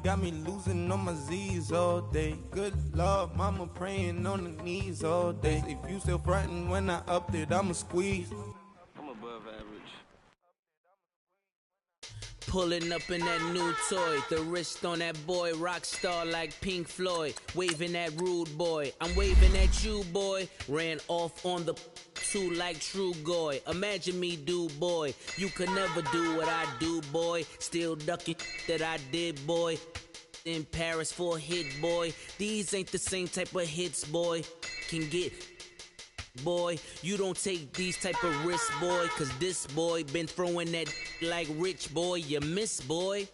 got me losing on my Z's all day. Good Lord, mama praying on the knees all day. If you still frontin' when I upped it, I'ma squeeze. I'm above average. Pulling up in that new toy, the wrist on that boy, rock star like Pink Floyd, waving at rude boy, I'm waving at you boy, ran off on the two like True Goy, imagine me do boy, you could never do what I do boy, still ducking that I did boy, in Paris for a hit boy, these ain't the same type of hits boy, can get boy, you don't take these type of risks, boy, cause this boy been throwing that like rich boy, you miss, boy.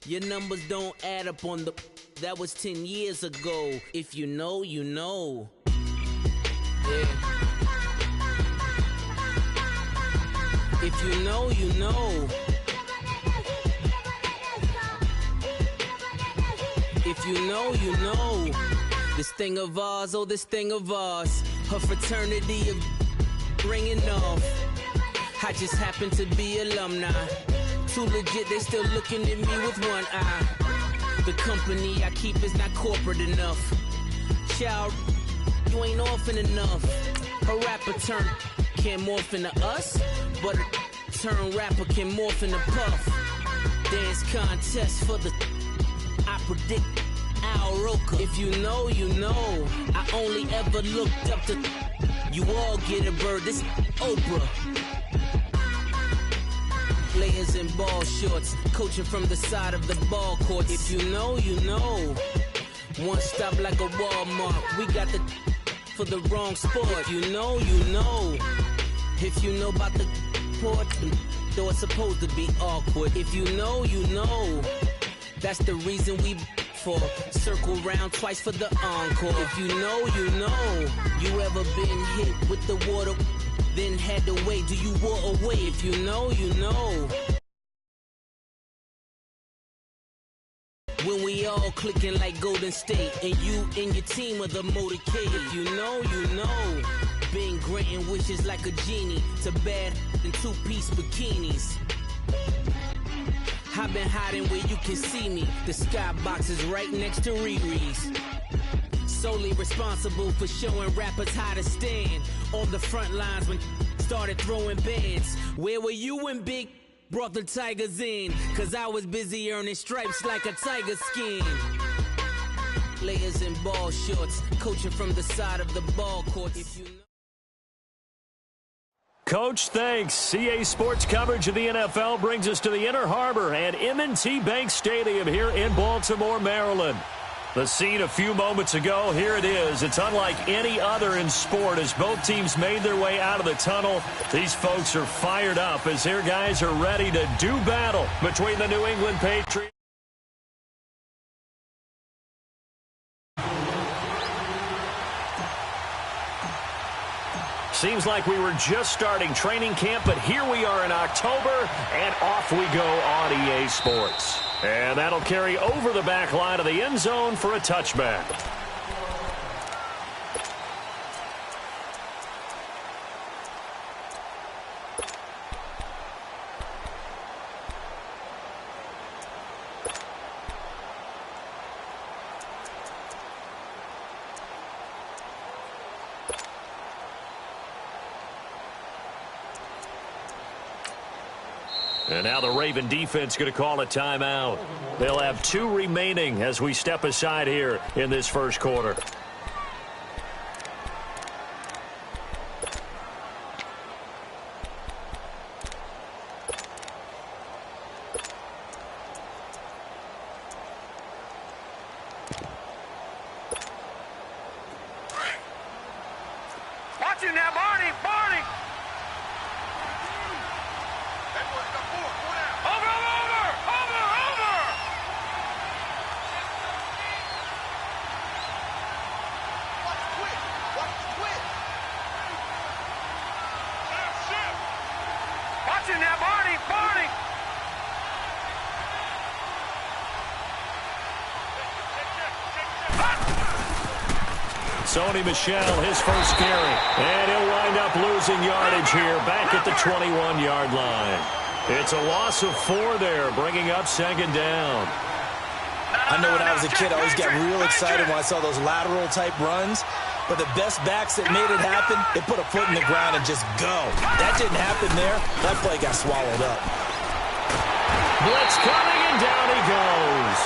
Your numbers don't add up on the, that was 10 years ago. If you know, you know. Yeah. If you know, you know. If you know, you know. This thing of ours, oh, this thing of ours. Her fraternity of ringing off. I just happen to be alumni. Too legit, they still looking at me with one eye. The company I keep is not corporate enough. Child, you ain't orphan enough. A rapper turn can't morph into us, but a turn rapper can morph into Puff. Dance contest for the, I predict Al Roker. If you know, you know. I only ever looked up to, you all get a bird, this Oprah. Players in ball shorts, coaching from the side of the ball court. If you know, you know. One stop like a Walmart. We got the for the wrong sport. If you know, you know. If you know about the port, though it's supposed to be awkward. If you know, you know. That's the reason we for circle round twice for the encore. If you know, you know. You ever been hit with the water? Then had to wait, do you walk away? If you know, you know. When we all clicking like Golden State, and you and your team are the motorcade. If you know, you know. Been granting wishes like a genie to bad in two-piece bikinis. I've been hiding where you can see me. The skybox is right next to Riri's. Solely responsible for showing rappers how to stand on the front lines when started throwing bands. Where were you when Big brought the Tigers in? Cause I was busy earning stripes like a tiger skin. Players in ball shorts, coaching from the side of the ball court. If you know. Coach, thanks. CA Sports coverage of the NFL brings us to the Inner Harbor and M&T Bank Stadium here in Baltimore, Maryland. The scene a few moments ago, here it is. It's unlike any other in sport as both teams made their way out of the tunnel. These folks are fired up as their guys are ready to do battle between the New England Patriots. Seems like we were just starting training camp, but here we are in October, and off we go on EA Sports. And that'll carry over the back line of the end zone for a touchback. And now the Raven defense going to call a timeout. They'll have 2 remaining as we step aside here in this first quarter. Watch it now, Barney! Barney! Sony Michel, his first carry. And he'll wind up losing yardage here back at the 21-yard line. It's a loss of 4 there, bringing up second down. I know when I was a kid, I always got real excited when I saw those lateral-type runs. But the best backs that made it happen, they put a foot in the ground and just go. That didn't happen there. That play got swallowed up. Blitz coming, and down he goes.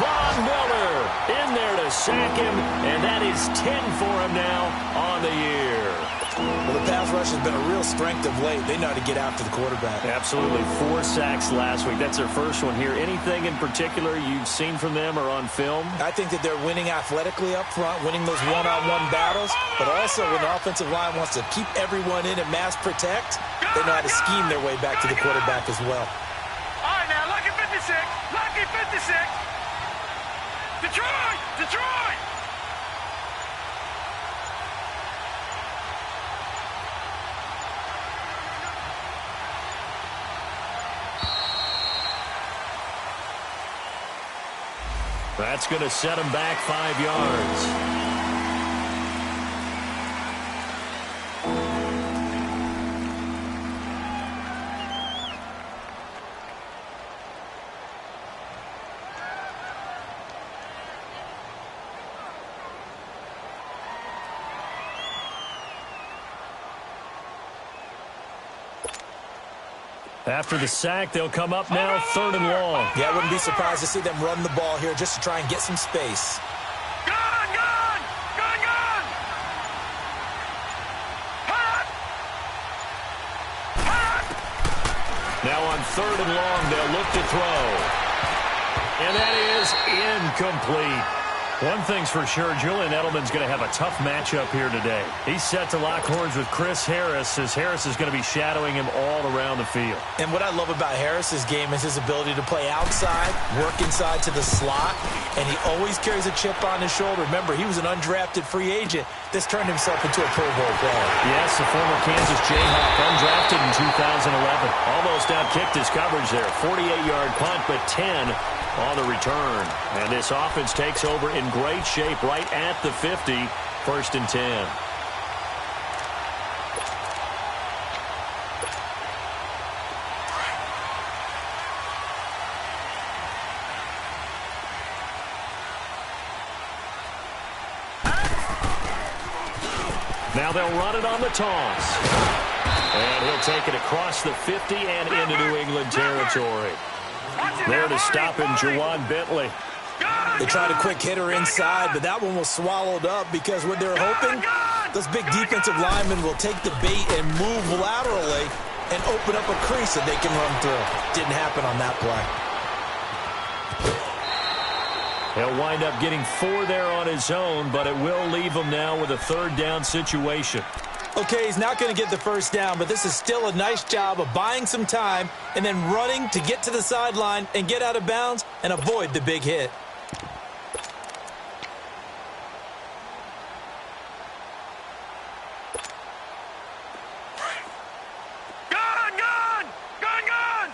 Von Miller in there to sack him, and that is 10 for him now on the year. Well, the pass rush has been a real strength of late. They know how to get after the quarterback. Absolutely. 4 sacks last week. That's their first one here. Anything in particular you've seen from them or on film? I think that they're winning athletically up front, winning those one-on-one battles, but also when the offensive line wants to keep everyone in and mass protect, they know how to scheme their way back to the quarterback as well. All right, now, lucky 56. Lucky 56. Detroit! Detroit! That's going to set him back 5 yards. After the sack, they'll come up now 3rd and long. Yeah, I wouldn't be surprised to see them run the ball here just to try and get some space. Gun! Gun! Gun! Gun! Hot! Hot! Now on 3rd and long, they'll look to throw. And that is incomplete. One thing's for sure, Julian Edelman's going to have a tough matchup here today. He's set to lock horns with Chris Harris, as Harris is going to be shadowing him all around the field. And what I love about Harris's game is his ability to play outside, work inside to the slot, and he always carries a chip on his shoulder. Remember, he was an undrafted free agent that's turned himself into a Pro Bowl player. Yes, the former Kansas Jayhawk, undrafted in 2011. Almost outkicked his coverage there. 48-yard punt, but 10 on the return. And this offense takes over in great shape right at the 50, 1st and 10. Now they'll run it on the toss. And he'll take it across the 50 and into New England territory. There to stop him, Juwan Bentley. They tried a quick hitter inside, but that one was swallowed up because what they're hoping, those big defensive linemen will take the bait and move laterally and open up a crease that they can run through. Didn't happen on that play. He'll wind up getting 4 there on his own, but it will leave him now with a 3rd down situation. Okay, he's not going to get the 1st down, but this is still a nice job of buying some time and then running to get to the sideline and get out of bounds and avoid the big hit. Gun! Gun! Gun! Gun!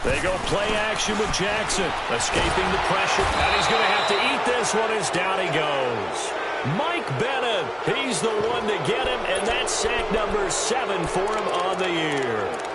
They go play action with Jackson, escaping the pressure, and he's going to have to eat this one as down he goes. Mike Bennett, he's the one to get him, and that's sack number 7 for him on the year.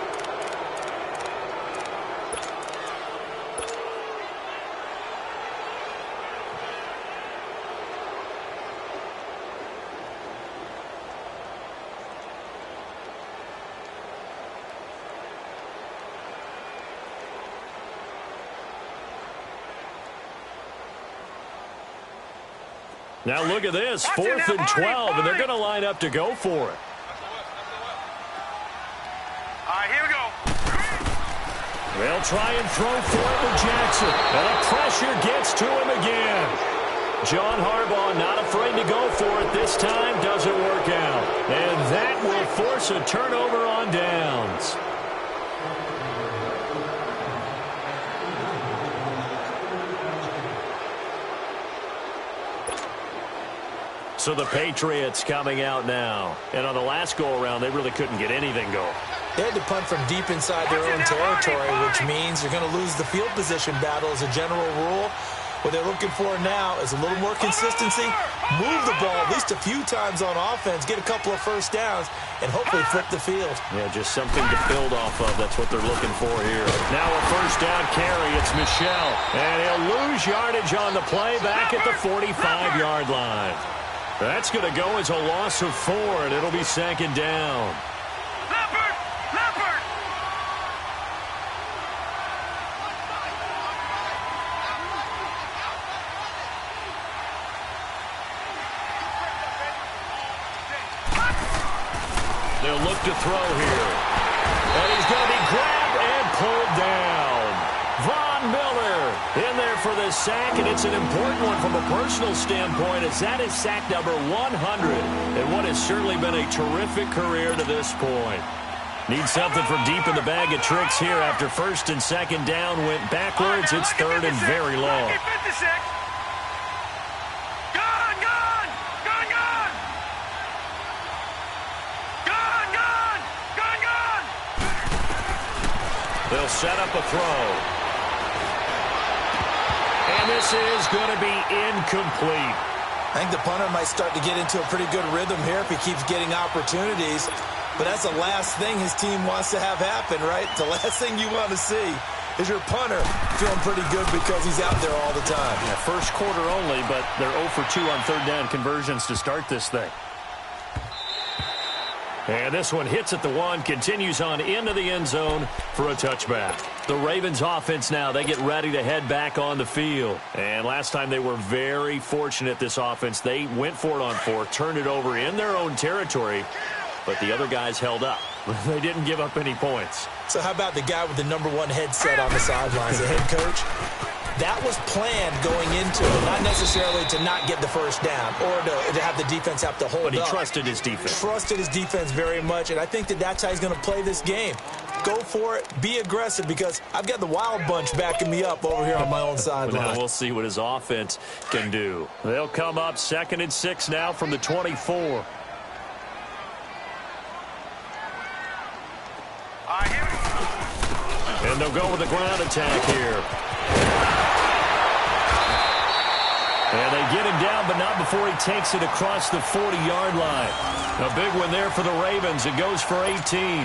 Now look at this, 4th and 12, and they're going to line up to go for it. All right, here we go. They'll try and throw for it with Jackson, and the pressure gets to him again. John Harbaugh not afraid to go for it. This time doesn't work out, and that will force a turnover on downs. So the Patriots coming out now. And on the last go-around, they really couldn't get anything going. They had to punt from deep inside their own territory, which means you're going to lose the field position battle as a general rule. What they're looking for now is a little more consistency, move the ball at least a few times on offense, get a couple of first downs, and hopefully flip the field. Yeah, just something to build off of. That's what they're looking for here. Now a first down carry. It's Michel. And he'll lose yardage on the play back at the 45-yard line. That's going to go as a loss of 4, and it'll be second down. They'll look to throw here. And he's going to be grabbed and pulled down. Von Miller in there for the sack, and it's an important one from a personal standpoint, as that is sack number 100 and what has certainly been a terrific career to this point. Needs something from deep in the bag of tricks here after first and second down went backwards. It's third and very long. They'll set up a throw. And this is going to be incomplete. I think the punter might start to get into a pretty good rhythm here if he keeps getting opportunities. But that's the last thing his team wants to have happen, right? The last thing you want to see is your punter feeling pretty good because he's out there all the time. Yeah, first quarter only, but they're 0 for 2 on third down conversions to start this thing. And this one hits at the 1, continues on into the end zone for a touchback. The Ravens offense now, they get ready to head back on the field. And last time they were very fortunate, this offense. They went for it on 4, turned it over in their own territory, but the other guys held up. They didn't give up any points. So how about the guy with the number 1 headset on the sidelines, the head coach? That was planned going into it, not necessarily to not get the first down or to have the defense have to hold up. But he trusted his defense. Trusted his defense very much, and I think that's how he's going to play this game. Go for it, be aggressive, because I've got the Wild Bunch backing me up over here on my own sideline. We'll see what his offense can do. They'll come up 2nd and 6 now from the 24. And they'll go with the ground attack here. And they get him down, but not before he takes it across the 40-yard line. A big one there for the Ravens. It goes for 18.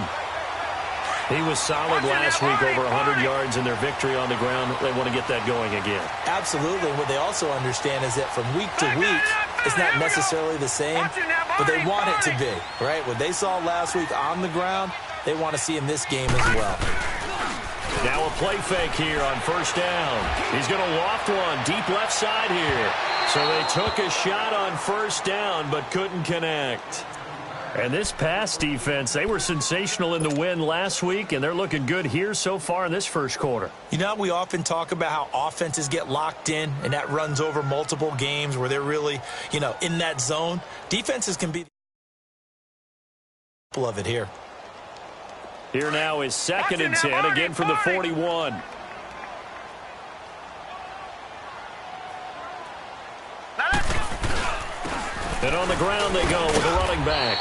He was solid last week, over 100 yards in their victory on the ground. They want to get that going again. Absolutely. What they also understand is that from week to week, it's not necessarily the same, but they want it to be, right? What they saw last week on the ground, they want to see in this game as well. Now a play fake here on first down. He's going to loft one deep left side here. So they took a shot on first down but couldn't connect. And this pass defense, they were sensational in the win last week, and they're looking good here so far in this first quarter. You know, we often talk about how offenses get locked in, and that runs over multiple games where they're really, in that zone. Defenses can be of it here. Here now is 2nd and 10, again from the 41. And on the ground they go with a running back.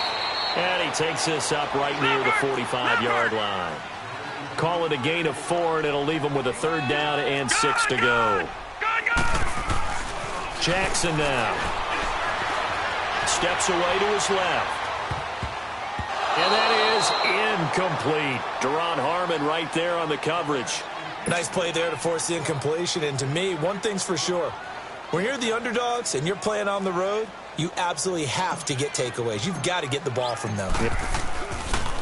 And he takes this up right near the 45-yard line. Call it a gain of 4, and it'll leave him with a 3rd down and 6 to go. Jackson now. Steps away to his left. And that is incomplete. Deron Harmon right there on the coverage. Nice play there to force the incompletion. And to me, one thing's for sure. When you're the underdogs and you're playing on the road, you absolutely have to get takeaways. You've got to get the ball from them. Yep.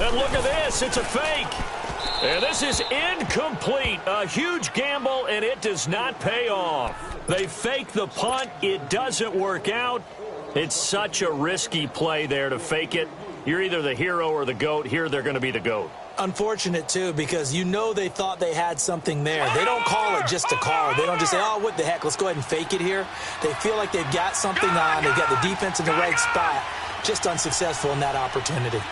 And look at this. It's a fake. And this is incomplete. A huge gamble, and it does not pay off. They fake the punt. It doesn't work out. It's such a risky play there to fake it. You're either the hero or the GOAT. Here they're going to be the GOAT. Unfortunate, too, because they thought they had something there. They don't call it just to call it. They don't just say, oh, what the heck, let's go ahead and fake it here. They feel like they've got something on. They've got the defense in the right spot. Just unsuccessful in that opportunity.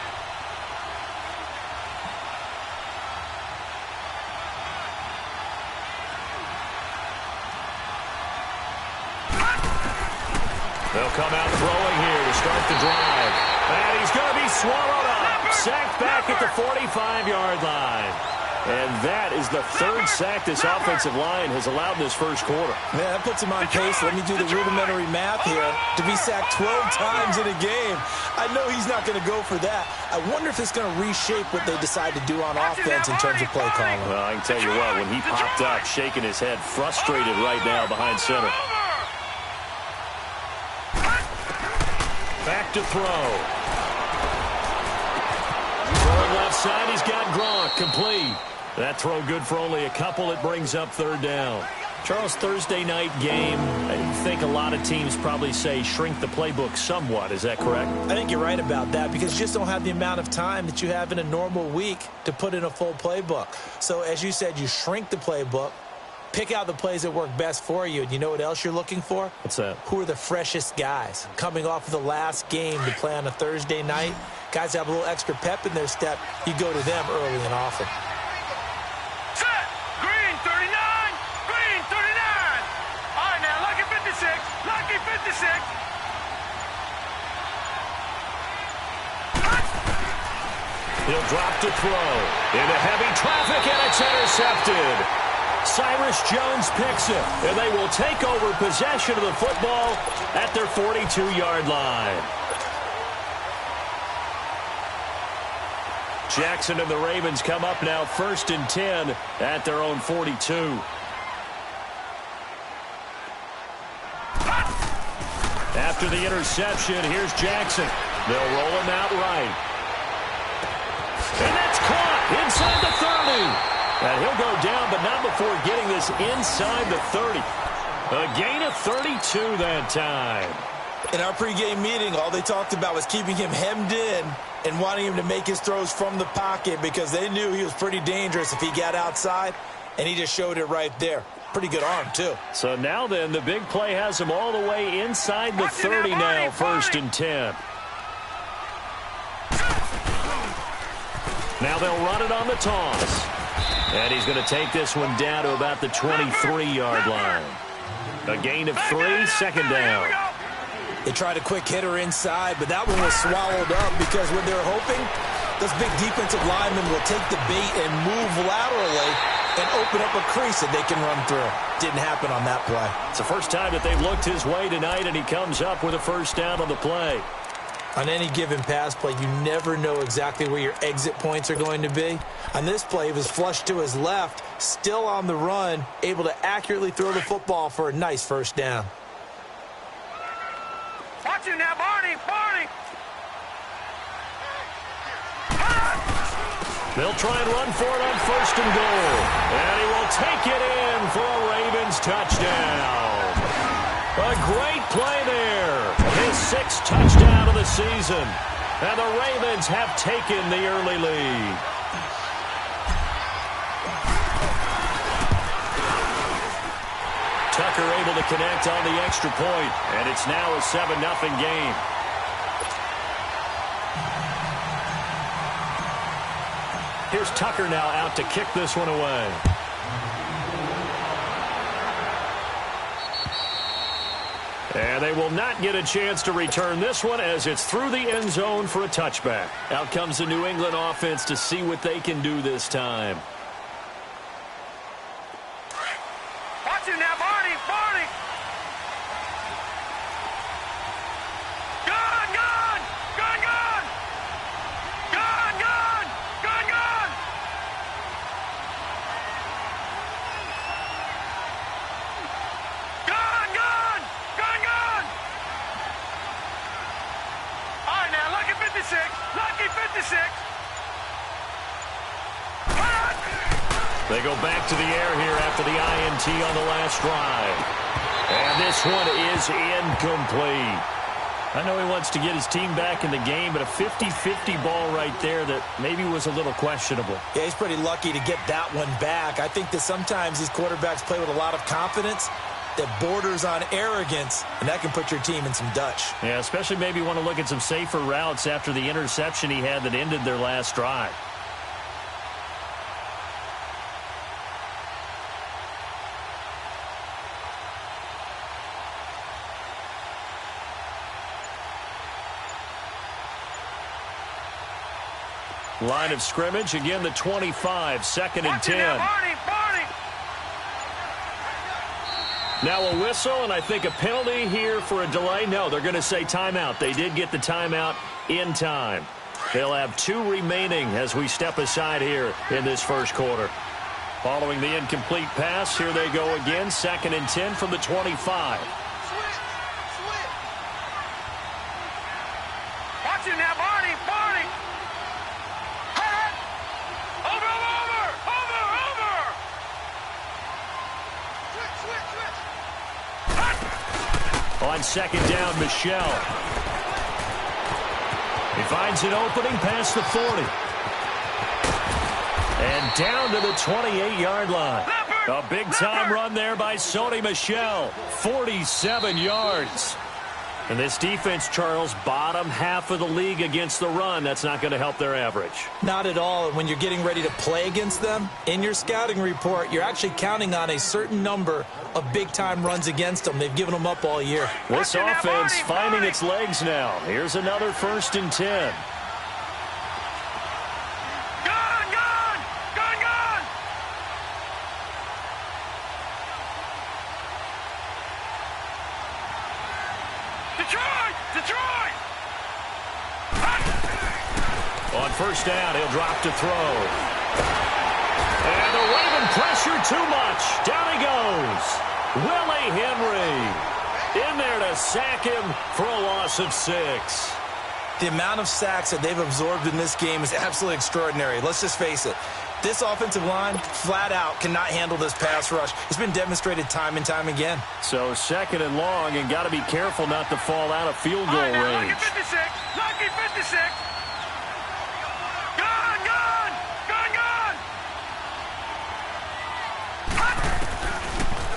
They'll come out throwing here to start the drive. And he's going to be swallowed up. Sacked back at the 45-yard line. And that is the third sack this offensive line has allowed in this first quarter. Man, that puts him on pace. Let me do the rudimentary math here. To be sacked 12 times in a game, I know he's not going to go for that. I wonder if it's going to reshape what they decide to do on offense in terms of play calling. Well, I can tell you what, when he popped up, shaking his head, frustrated right now behind center. Back to throw. Throwing left side, he's got Gronk, complete. That throw good for only a couple. It brings up third down. Charles, Thursday night game, I think a lot of teams probably say shrink the playbook somewhat. Is that correct? I think you're right about that because you just don't have the amount of time that you have in a normal week to put in a full playbook. So as you said, you shrink the playbook, pick out the plays that work best for you. And you know what else you're looking for? What's that? Who are the freshest guys coming off of the last game to play on a Thursday night? Guys have a little extra pep in their step. You go to them early and often. Set. Green 39. Green 39. All right, now, lucky 56. Lucky 56. He'll drop to throw. Into heavy traffic, and it's intercepted. Cyrus Jones picks it, and they will take over possession of the football at their 42-yard line. Jackson and the Ravens come up now 1st and 10 at their own 42. After the interception, here's Jackson. They'll roll him out right. And that's caught inside the 30. And he'll go down, but not before getting this inside the 30. A gain of 32 that time. In our pregame meeting, all they talked about was keeping him hemmed in and wanting him to make his throws from the pocket because they knew he was pretty dangerous if he got outside, and he just showed it right there. Pretty good arm, too. So now then, the big play has him all the way inside the 30 now, 1st and 10. Now they'll run it on the toss. And he's going to take this one down to about the 23-yard line. A gain of 3, 2nd down. They tried a quick hitter inside, but that one was swallowed up because what they're hoping, those big defensive linemen will take the bait and move laterally and open up a crease that they can run through. Didn't happen on that play. It's the first time that they've looked his way tonight, and he comes up with a first down on the play. On any given pass play, you never know exactly where your exit points are going to be. On this play, he was flushed to his left, still on the run, able to accurately throw the football for a nice first down. Watch him now, Barney. Barney. They'll try and run for it on 1st and goal. And he will take it in for a Ravens touchdown. A great play there. His 6th touchdown of the season. And the Ravens have taken the early lead. Tucker able to connect on the extra point, and it's now a 7-0 game. Here's Tucker now out to kick this one away. And they will not get a chance to return this one as it's through the end zone for a touchback. Out comes the New England offense to see what they can do this time. Watch him now, Barney. Barney. Gun, gun. Gun, gun. Gun, gun. Gun, gun. Gun, gun. Gun, gun. All right, now, lucky 56. Lucky 56. They go back to the air here after the INT on the last drive. And this one is incomplete. I know he wants to get his team back in the game, but a 50-50 ball right there that maybe was a little questionable. Yeah, he's pretty lucky to get that one back. I think that sometimes these quarterbacks play with a lot of confidence that borders on arrogance, and that can put your team in some Dutch. Yeah, especially maybe want to look at some safer routes after the interception he had that ended their last drive. Line of scrimmage, again the 25, second and 10. Now a whistle, and I think a penalty here for a delay. No, they're going to say timeout. They did get the timeout in time. They'll have 2 remaining as we step aside here in this first quarter. Following the incomplete pass, here they go again, second and 10 from the 25. Watch it now, Barney. Over. Switch. On second down, Michelle. He finds an opening past the 40. And down to the 28-yard line. A big-time run there by Sony Michel. 47 yards. And this defense, Charles, bottom half of the league against the run. That's not going to help their average. Not at all. When you're getting ready to play against them, in your scouting report, you're actually counting on a certain number of big-time runs against them. They've given them up all year. This offense finding its legs now. Here's another 1st and 10. Detroit! On first down, he'll drop to throw. And the Raven pressure too much. Down he goes. Willie Henry in there to sack him for a loss of 6. The amount of sacks that they've absorbed in this game is absolutely extraordinary. Let's just face it. This offensive line, flat out, cannot handle this pass rush. It's been demonstrated time and time again. So second and long, and got to be careful not to fall out of field goal range. Lucky 56. Gun.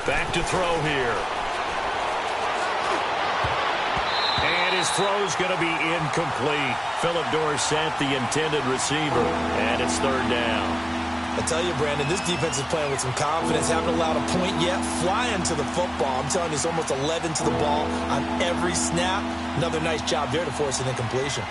Back to throw here. And his throw's going to be incomplete. Philip Dorsett, the intended receiver, and it's third down. I tell you, Brandon, this defense is playing with some confidence. Haven't allowed a point yet. Flying to the football. I'm telling you, it's almost 11 to the ball on every snap. Another nice job there to force an incompletion.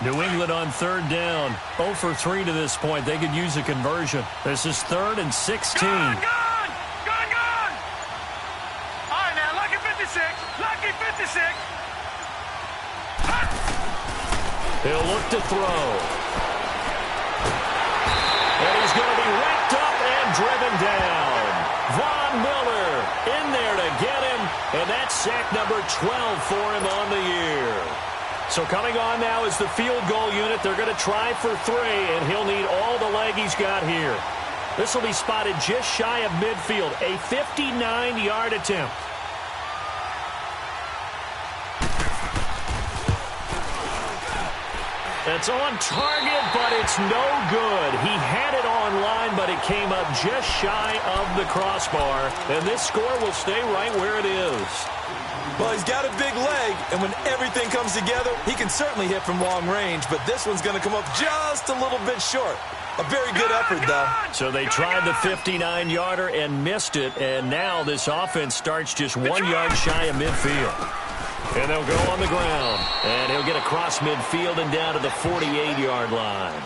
New England on third down. 0 for 3 to this point. They could use a conversion. This is 3rd and 16. Gun. All right, now, Lucky 56. He'll look to throw. And he's going to be wrapped up and driven down. Von Miller in there to get him. And that's sack number 12 for him on the year. So coming on now is the field goal unit. They're going to try for 3, and he'll need all the leg he's got here. This will be spotted just shy of midfield. A 59-yard attempt. It's on target, but it's no good. He had it on line, but it came up just shy of the crossbar. And this score will stay right where it is. Well, he's got a big leg, and when everything comes together, he can certainly hit from long range, but this one's going to come up just a little bit short. A very good effort, though. So they tried the 59-yarder and missed it, and now this offense starts just 1 yard shy of midfield. And they'll go on the ground, and he'll get across midfield and down to the 48-yard line.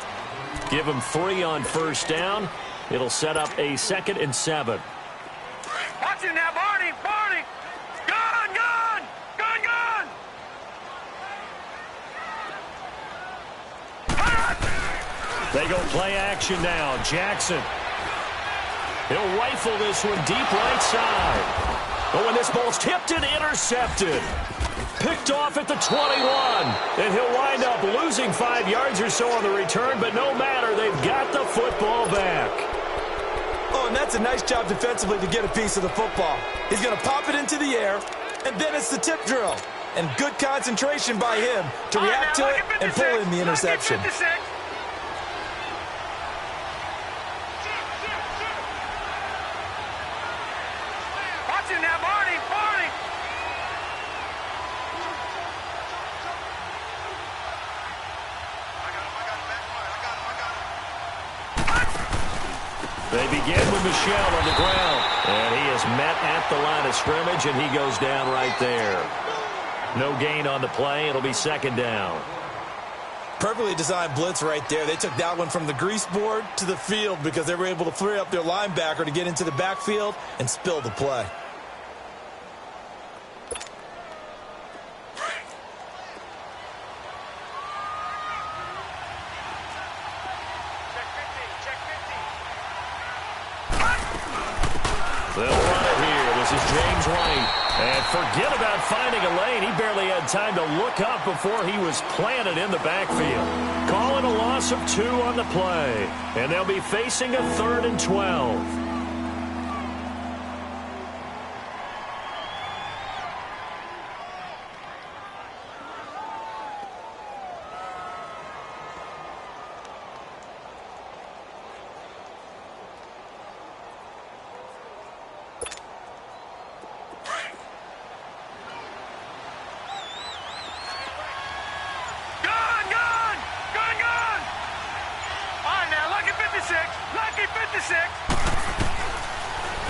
Give him 3 on first down. It'll set up a 2nd and 7. Watch it now, Barney. They go play action now. Jackson. He'll rifle this one deep right side. But when this ball's tipped and intercepted. Picked off at the 21. And he'll wind up losing 5 yards or so on the return. But no matter, they've got the football back. Oh, and that's a nice job defensively to get a piece of the football. He's going to pop it into the air, and then it's the tip drill. And good concentration by him to react to it and pull in the interception. They begin with Michel on the ground. And he is met at the line of scrimmage, and he goes down right there. No gain on the play. It'll be second down. Perfectly designed blitz right there. They took that one from the grease board to the field because they were able to free up their linebacker to get into the backfield and spill the play. They'll run it here. This is James White. And forget about finding a lane. He barely had time to look up before he was planted in the backfield. Calling a loss of 2 on the play. And they'll be facing a 3rd and 12.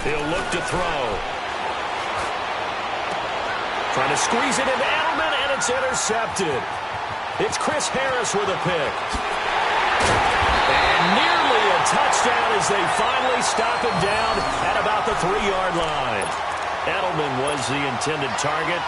He'll look to throw. Trying to squeeze it into Edelman, and it's intercepted. It's Chris Harris with a pick. And nearly a touchdown as they finally stop him down at about the 3-yard line. Edelman was the intended target,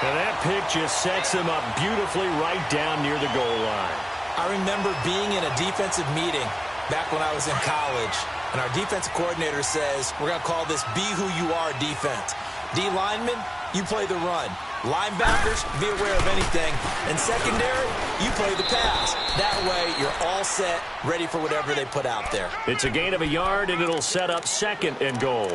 and that pick just sets him up beautifully right down near the goal line. I remember being in a defensive meeting back when I was in college. And our defensive coordinator says, we're going to call this Be Who You Are defense. D linemen, you play the run. Linebackers, be aware of anything. And secondary, you play the pass. That way, you're all set, ready for whatever they put out there. It's a gain of a yard, and it'll set up 2nd and goal.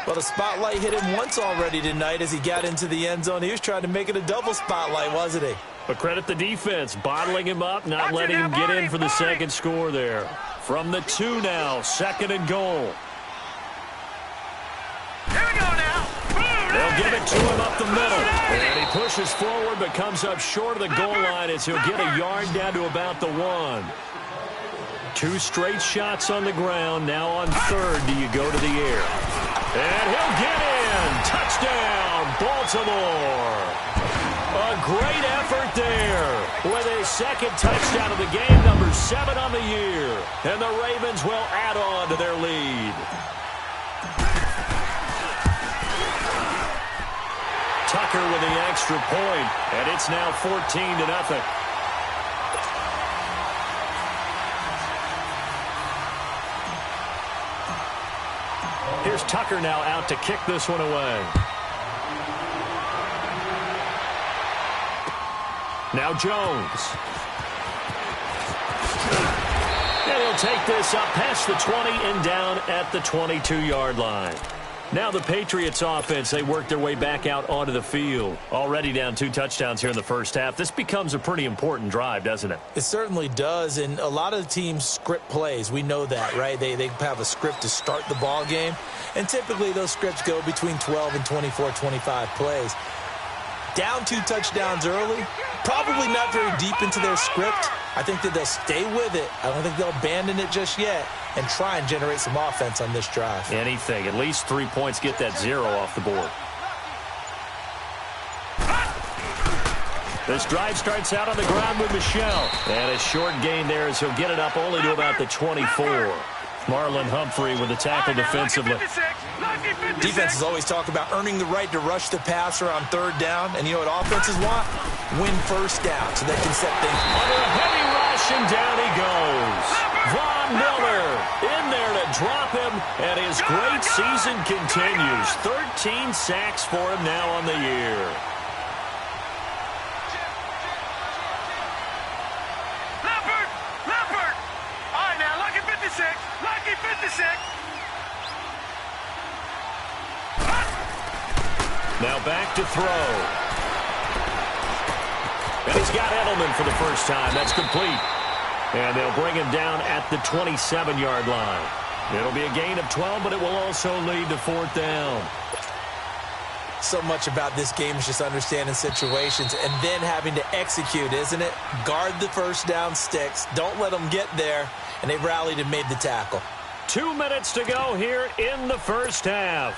Well, the spotlight hit him once already tonight as he got into the end zone. He was trying to make it a double spotlight, wasn't he? But credit the defense, bottling him up, not letting him get in for the second score there. From the 2 now, 2nd and goal. Here we go now. They'll give it to him up the middle. And he pushes forward but comes up short of the goal line as he'll get a yard down to about the 1. 2 straight shots on the ground. Now on 3rd, do you go to the air? And he'll get in. Touchdown, Baltimore. A great effort there with his 2nd touchdown of the game, number 7 on the year. And the Ravens will add on to their lead. Tucker with the extra point, and it's now 14-0. Here's Tucker now out to kick this one away. Now Jones. And he'll take this up past the 20 and down at the 22-yard line. Now the Patriots offense, they work their way back out onto the field. Already down 2 touchdowns here in the first half. This becomes a pretty important drive, doesn't it? It certainly does, and a lot of the teams script plays. We know that, right? They have a script to start the ball game, and typically those scripts go between 12 and 24, 25 plays. Down 2 touchdowns early, probably not very deep into their script. I think that they'll stay with it. I don't think they'll abandon it just yet and try and generate some offense on this drive. Anything. At least 3 points, get that 0 off the board. This drive starts out on the ground with Michel. And a short gain there as he'll get it up only to about the 24. Marlon Humphrey with the tackle defensively. Defenses always talk about earning the right to rush the passer on 3rd down. And you know what offenses want? Win 1st down so they can set things. Under a heavy rush, and down he goes. Von Miller in there to drop him, and his great season continues. 13 sacks for him now on the year. Leopard. All right, now, lucky 56. Lucky 56. Now back to throw. And he's got Edelman for the first time. That's complete. And they'll bring him down at the 27-yard line. It'll be a gain of 12, but it will also lead to 4th down. So much about this game is just understanding situations and then having to execute, isn't it? Guard the 1st down sticks. Don't let them get there. And they rallied and made the tackle. 2 minutes to go here in the first half.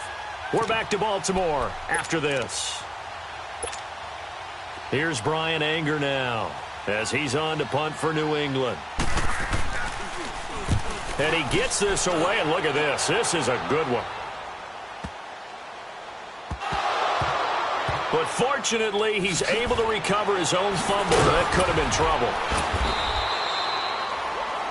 We're back to Baltimore after this. Here's Brian Anger now as he's on to punt for New England. And he gets this away, and look at this. This is a good one. But fortunately, he's able to recover his own fumble. That could have been trouble.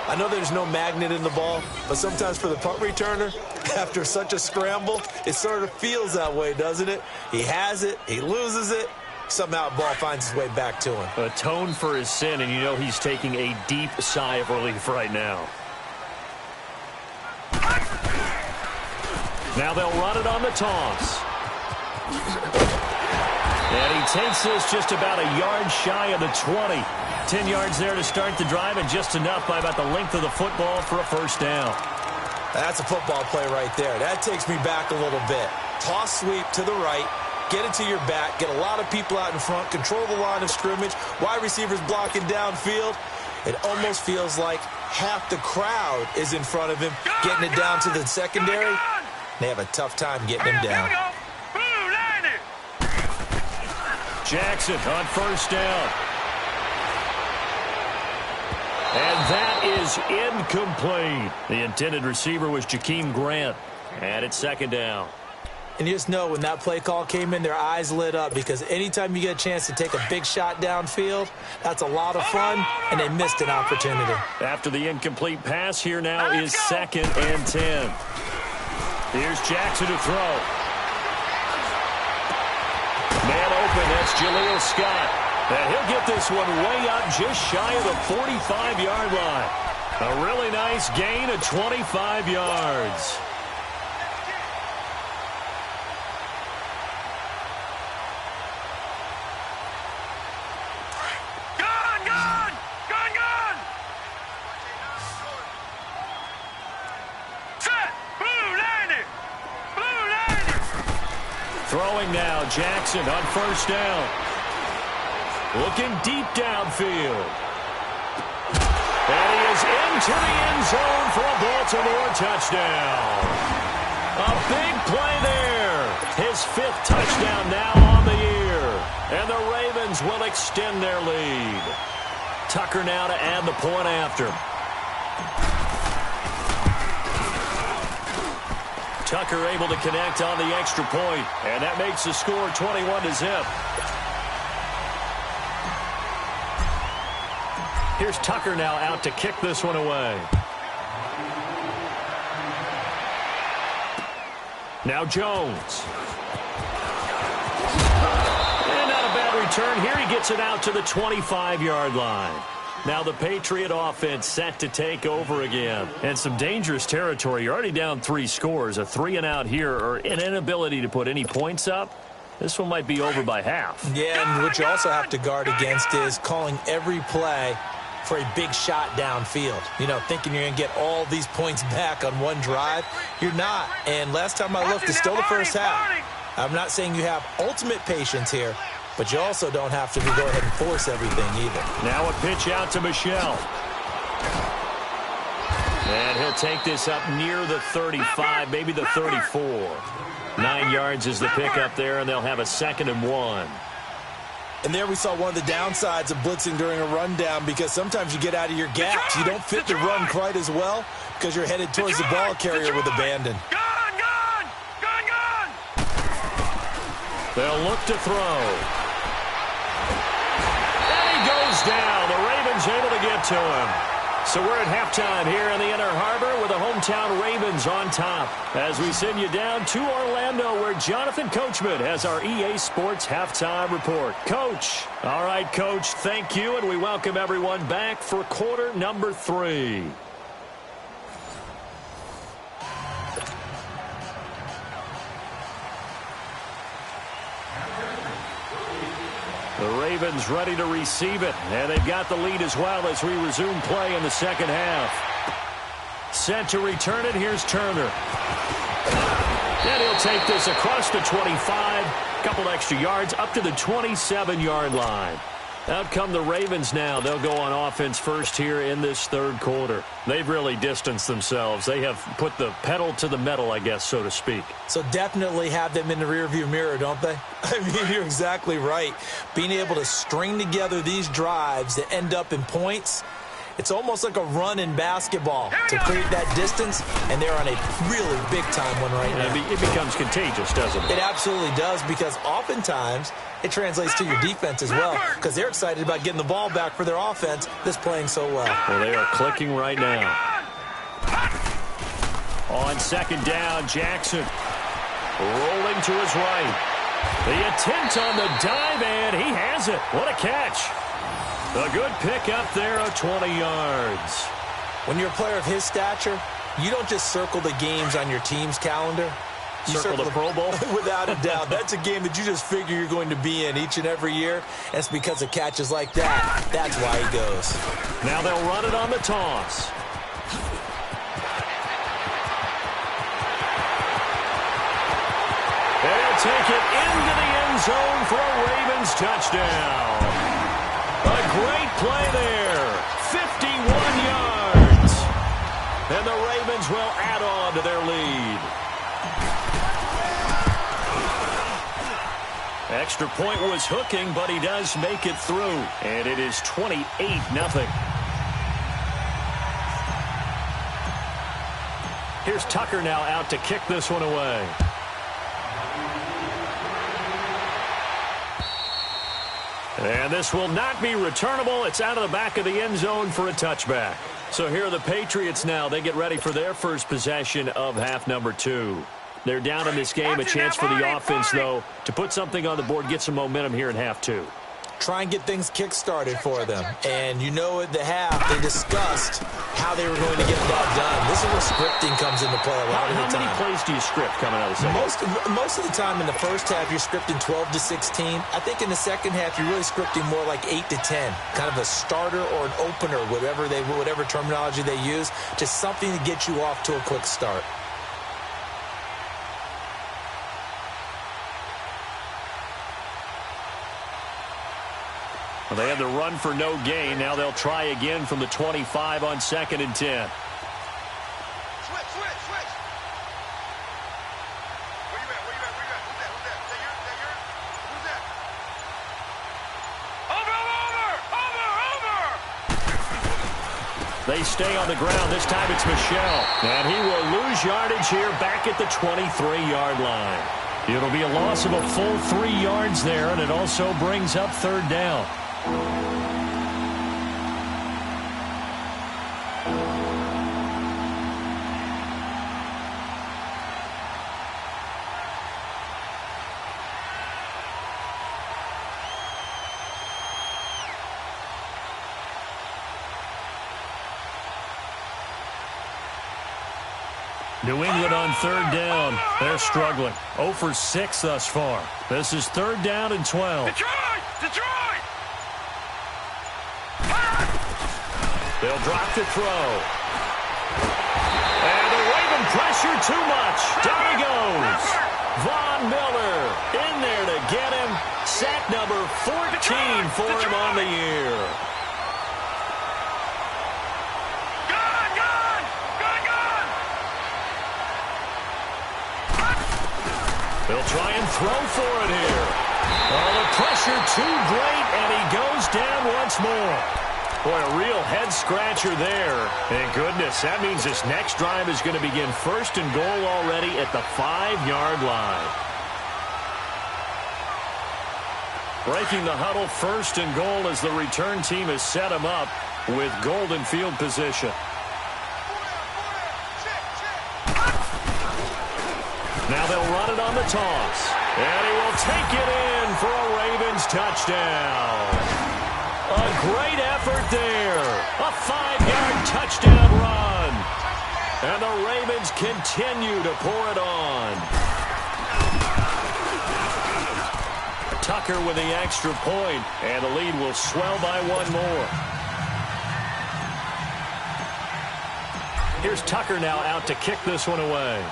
I know there's no magnet in the ball, but sometimes for the punt returner, after such a scramble, it sort of feels that way, doesn't it? He has it, he loses it, somehow the ball finds its way back to him. Atone for his sin, and you know he's taking a deep sigh of relief right now. Now they'll run it on the toss. And he takes this just about a yard shy of the 20. 10 yards there to start the drive, and just enough by about the length of the football for a first down. That's a football play right there. That takes me back a little bit. Toss sweep to the right, get it to your back, get a lot of people out in front, control the line of scrimmage, wide receivers blocking downfield. It almost feels like half the crowd is in front of him, getting it down to the secondary. They have a tough time getting him down. Jackson on first down. And that is incomplete. The intended receiver was Jakeem Grant. And it's second down. And you just know when that play call came in, their eyes lit up, because anytime you get a chance to take a big shot downfield, that's a lot of fun, and they missed an opportunity. After the incomplete pass, here now is 2nd and 10. Here's Jackson to throw. Man open, that's Jaleel Scott. And he'll get this one way up just shy of the 45-yard line. A really nice gain of 25 yards. Throwing now, Jackson on first down. Looking deep downfield. And he is into the end zone for a Baltimore touchdown. A big play there. His 5th touchdown now on the year. And the Ravens will extend their lead. Tucker now to add the point after. Tucker able to connect on the extra point, and that makes the score 21-0. Here's Tucker now out to kick this one away. Now Jones. And not a bad return here. He gets it out to the 25-yard line. Now the Patriot offense set to take over again. And some dangerous territory. You're already down 3 scores. A 3-and-out here, or an inability to put any points up. This one might be over by half. Yeah, and what you also have to guard against is calling every play for a big shot downfield. You know, thinking you're going to get all these points back on one drive. You're not. And last time I looked, it's still the first half. I'm not saying you have ultimate patience here, but you also don't have to go ahead and force everything either. Now a pitch out to Michel. And he'll take this up near the 35, maybe the 34. 9 yards is the pickup there, and they'll have a 2nd and 1. And there we saw one of the downsides of blitzing during a rundown, because sometimes you get out of your gaps. You don't fit the run quite as well because you're headed towards the ball carrier with abandon. They'll look to throw. Goes down. The Ravens able to get to him. So we're at halftime here in the Inner Harbor with the hometown Ravens on top, as we send you down to Orlando, where Jonathan Coachman has our EA Sports halftime report. Coach. All right, Coach, thank you, and we welcome everyone back for quarter number 3. The Ravens ready to receive it, and they've got the lead as well as we resume play in the second half. Set to return it, here's Turner. And he'll take this across the 25, couple extra yards, up to the 27-yard line. Out come the Ravens now. They'll go on offense first here in this third quarter. They've really distanced themselves. They have put the pedal to the metal, I guess, so to speak. So definitely have them in the rearview mirror, don't they? I mean, you're exactly right. Being able to string together these drives that end up in points, it's almost like a run in basketball to create that distance, and they're on a really big-time one right now. It becomes contagious, doesn't it? It absolutely does, because oftentimes it translates to your defense as well, because they're excited about getting the ball back for their offense that's playing so well. Well, they are clicking right now. On second down, Jackson rolling to his right. The attempt on the dive, and he has it. What a catch. A good pick up there of 20 yards. When you're a player of his stature, you don't just circle the games on your team's calendar. You circle the Pro Bowl? Without a doubt. That's a game that you just figure you're going to be in each and every year. And it's because of catches like that. That's why he goes. Now they'll run it on the toss. They'll take it into the end zone for a Ravens touchdown. A great play there. 51 yards. And the Ravens will add on to their lead. Extra point was hooking, but he does make it through. And it is 28-0. Here's Tucker now out to kick this one away. And this will not be returnable. It's out of the back of the end zone for a touchback. So here are the Patriots now. They get ready for their first possession of half number 2. They're down in this game. A chance for the offense, though, to put something on the board, get some momentum here in half 2. Try and get things kick-started for them. And you know at the half, they discussed how they were going to get that done. This is where scripting comes into play a lot of the time. How many plays do you script coming out of the second? Most of the time in the first half, you're scripting 12 to 16. I think in the second half, you're really scripting more like 8 to 10. Kind of a starter or an opener, whatever terminology they use. Just something to get you off to a quick start. Well, they had the run for no gain. Now they'll try again from the 25 on 2nd and 10. Switch. Where you at? Who's that? Is that yours? Who's that? Over! They stay on the ground. This time it's Michel. And he will lose yardage here back at the 23-yard line. It'll be a loss of a full 3 yards there, and it also brings up third down. New England on third down. They're struggling. 0 for 6 thus far. This is third down and 12. Detroit! They'll drop the throw. And the Raven pressure too much. Down he goes. Von Miller in there to get him. Sack number 14 for him on the year. They'll try and throw for it here. Oh, the pressure too great, and he goes down once more. Boy, a real head-scratcher there. And goodness, that means this next drive is going to begin first and goal already at the 5-yard line. Breaking the huddle, first and goal as the return team has set him up with golden field position. Now they'll run it on the toss. And he will take it in for a Ravens touchdown. A great effort there. A 5-yard touchdown run. And the Ravens continue to pour it on. Tucker with the extra point, and the lead will swell by 1 more. Here's Tucker now out to kick this one away.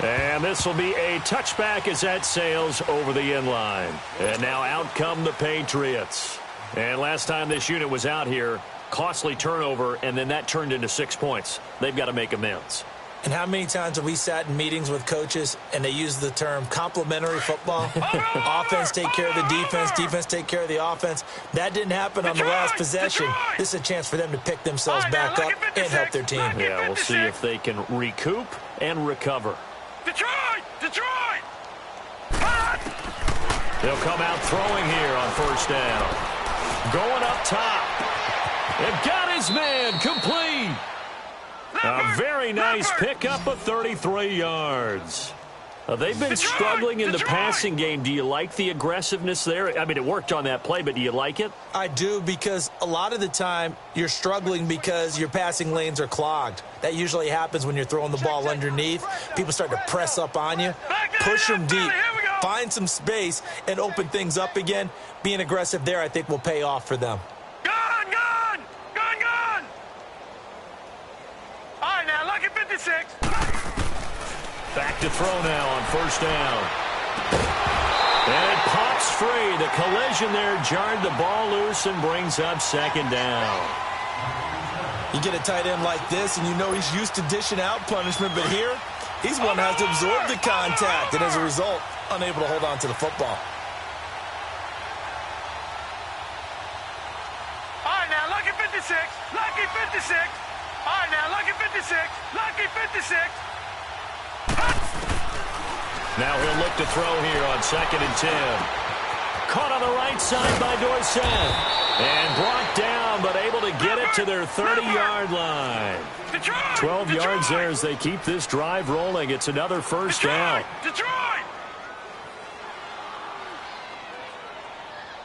And this will be a touchback as that sails over the end line. And now out come the Patriots. And last time this unit was out here, costly turnover, and then that turned into 6 points. They've got to make amends. And how many times have we sat in meetings with coaches and they use the term complementary football? Offense take care of the defense, defense take care of the offense. That didn't happen on the last possession. This is a chance for them to pick themselves back up and help their team. Yeah, we'll see if they can recoup and recover. Detroit! Detroit! They'll come out throwing here on first down. Going up top. They've got his man complete. A very nice pickup of 33 yards. They've been struggling in the passing game. Do you like the aggressiveness there? I mean, it worked on that play, but do you like it? I do, because a lot of the time you're struggling because your passing lanes are clogged. That usually happens when you're throwing the ball underneath. People start to press up on you, push them deep, find some space, and open things up again. Being aggressive there, I think, will pay off for them. All right, now, lucky 56. Back to throw now on first down. And it pops free. The collision there jarred the ball loose and brings up second down. You get a tight end like this, and you know he's used to dishing out punishment, but here, he's one that has to absorb the contact, and as a result, unable to hold on to the football. All right, now, lucky 56. Lucky 56. All right, now, lucky 56. Lucky 56. Now he'll look to throw here on 2nd and 10. Caught on the right side by Dorsett. And brought down, but able to get it to their 30-yard line. 12 yards there as they keep this drive rolling. It's another first down. Detroit!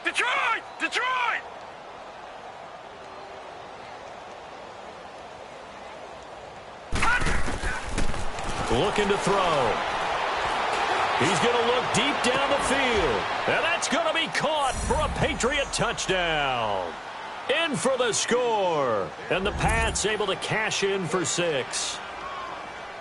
Detroit! Detroit! Looking to throw. He's going to look deep down the field. And that's going to be caught for a Patriot touchdown. In for the score. And the Pats able to cash in for 6.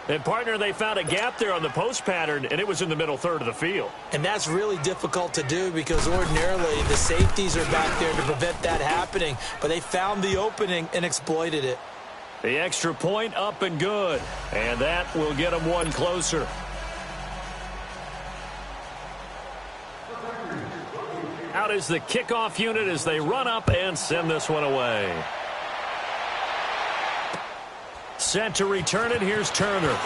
And, partner, they found a gap there on the post pattern, and it was in the middle third of the field. And that's really difficult to do because ordinarily the safeties are back there to prevent that happening. But they found the opening and exploited it. The extra point up and good. And that will get them one closer. Out is the kickoff unit as they run up and send this one away. Set to return it. Here's Turner.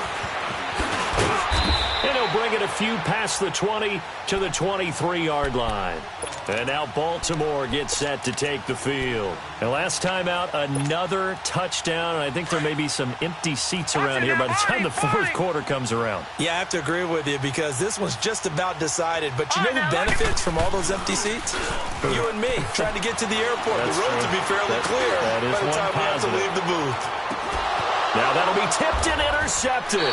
And he'll bring it a few past the 20 to the 23-yard line. And now Baltimore gets set to take the field. And last time out, another touchdown. And I think there may be some empty seats around here by the time the fourth quarter comes around. Yeah, I have to agree with you because this one's just about decided. But you know who benefits from all those empty seats? You and me, trying to get to the airport. That's the roads true. will be fairly clear by the time we have to leave the booth. Now that'll be tipped and intercepted.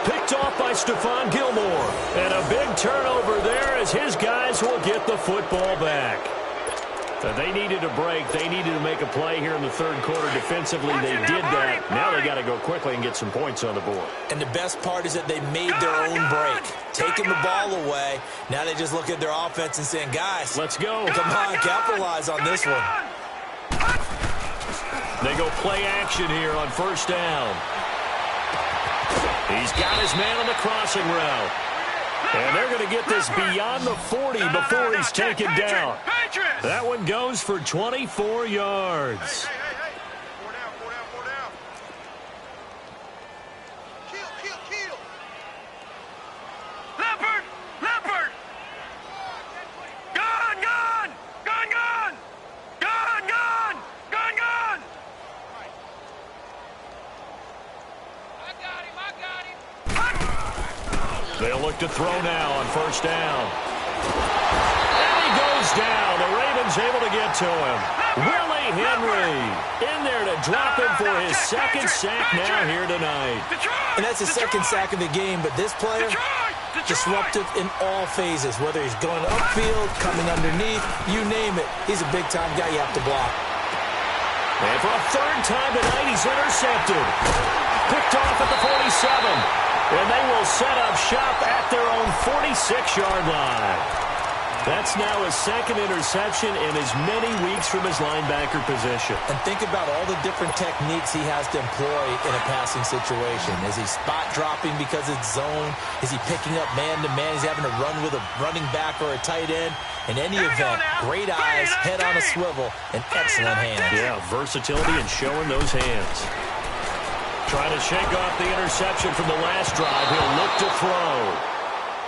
Picked off by Stephon Gilmore. And a big turnover there as his guys will get the football back. They needed a break. They needed to make a play here in the third quarter defensively. They did that. Now they got to go quickly and get some points on the board. And the best part is that they made their own break. Taking the ball away. Now they just look at their offense and saying, guys, let's go. Come on, capitalize on this one. They go play action here on first down. He's got his man on the crossing route. And they're going to get this beyond the 40 before he's taken down. That one goes for 24 yards. Four down. Kill. Leopard! Gun! They'll look to throw now on first down. And he goes down. The Ravens able to get to him. Willie Henry in there to drop him for his second sack now here tonight. And that's his second sack of the game, but this player, disruptive in all phases, whether he's going upfield, coming underneath, you name it. He's a big-time guy you have to block. And for a third time tonight, he's intercepted. picked off at the 47. And they will set up shop at their own 46-yard line. That's now his second interception in as many weeks from his linebacker position. And think about all the different techniques he has to employ in a passing situation. Is he spot dropping because it's zone? Is he picking up man-to-man? He's having to run with a running back or a tight end. In any event, great eyes, head on a swivel, and excellent hands. Yeah, versatility and showing those hands. Trying to shake off the interception from the last drive. He'll look to throw.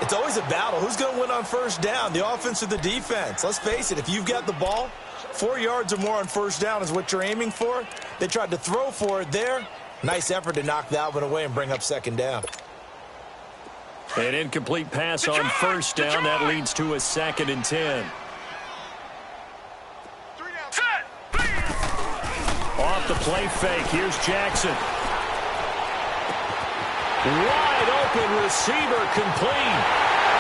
It's always a battle. Who's going to win on first down, the offense or the defense? Let's face it, if you've got the ball, 4 yards or more on first down is what you're aiming for. They tried to throw for it there. Nice effort to knock that one away and bring up second down. An incomplete pass on first down. That leads to a 2nd and 10. Off the play fake. Here's Jackson. Wide open receiver complete.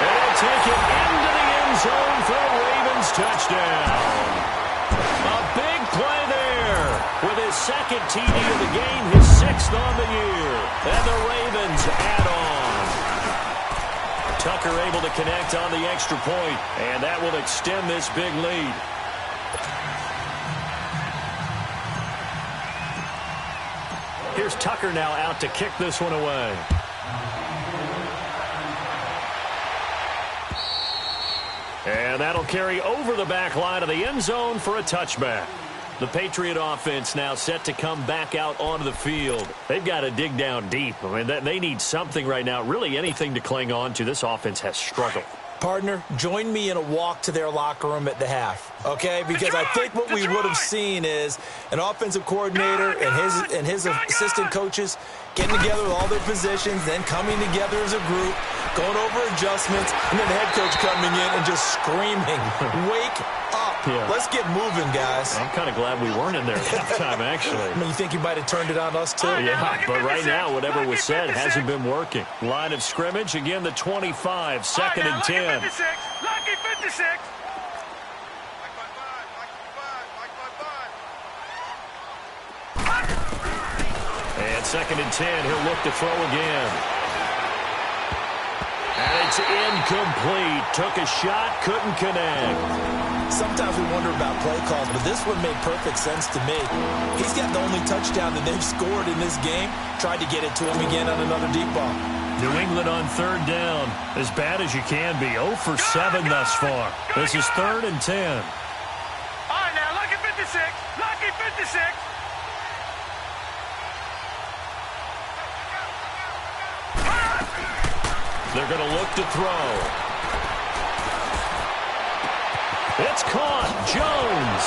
And they'll take it into the end zone for a Ravens touchdown. A big play there with his 2nd TD of the game, his 6th on the year. And the Ravens add on. Tucker able to connect on the extra point, and that will extend this big lead. Here's Tucker now out to kick this one away. And that'll carry over the back line of the end zone for a touchback. The Patriot offense now set to come back out onto the field. They've got to dig down deep. I mean, they need something right now, really anything to cling on to. This offense has struggled. Partner, join me in a walk to their locker room at the half, okay? Because I think what we would have seen is an offensive coordinator and his assistant coaches getting together with all their positions, then coming together as a group, going over adjustments, and then the head coach coming in and just screaming, wake up. Yeah. Let's get moving, guys. I'm kind of glad we weren't in there at halftime, actually. I mean, you think you might have turned it on us, too? Yeah, but right now, whatever was said hasn't been working. Line of scrimmage, again, the 25, 2nd and 10. Lucky 56. And 2nd and 10, he'll look to throw again. And it's incomplete. Took a shot, couldn't connect. Sometimes we wonder about play calls, but this one made perfect sense to me. He's got the only touchdown that they've scored in this game. Tried to get it to him again on another deep ball. New England on 3rd down. As bad as you can be. 0 for 7 thus far. This is 3rd and 10. All right, now, lucky 56. Lucky 56. They're going to look to throw. It's caught. Jones.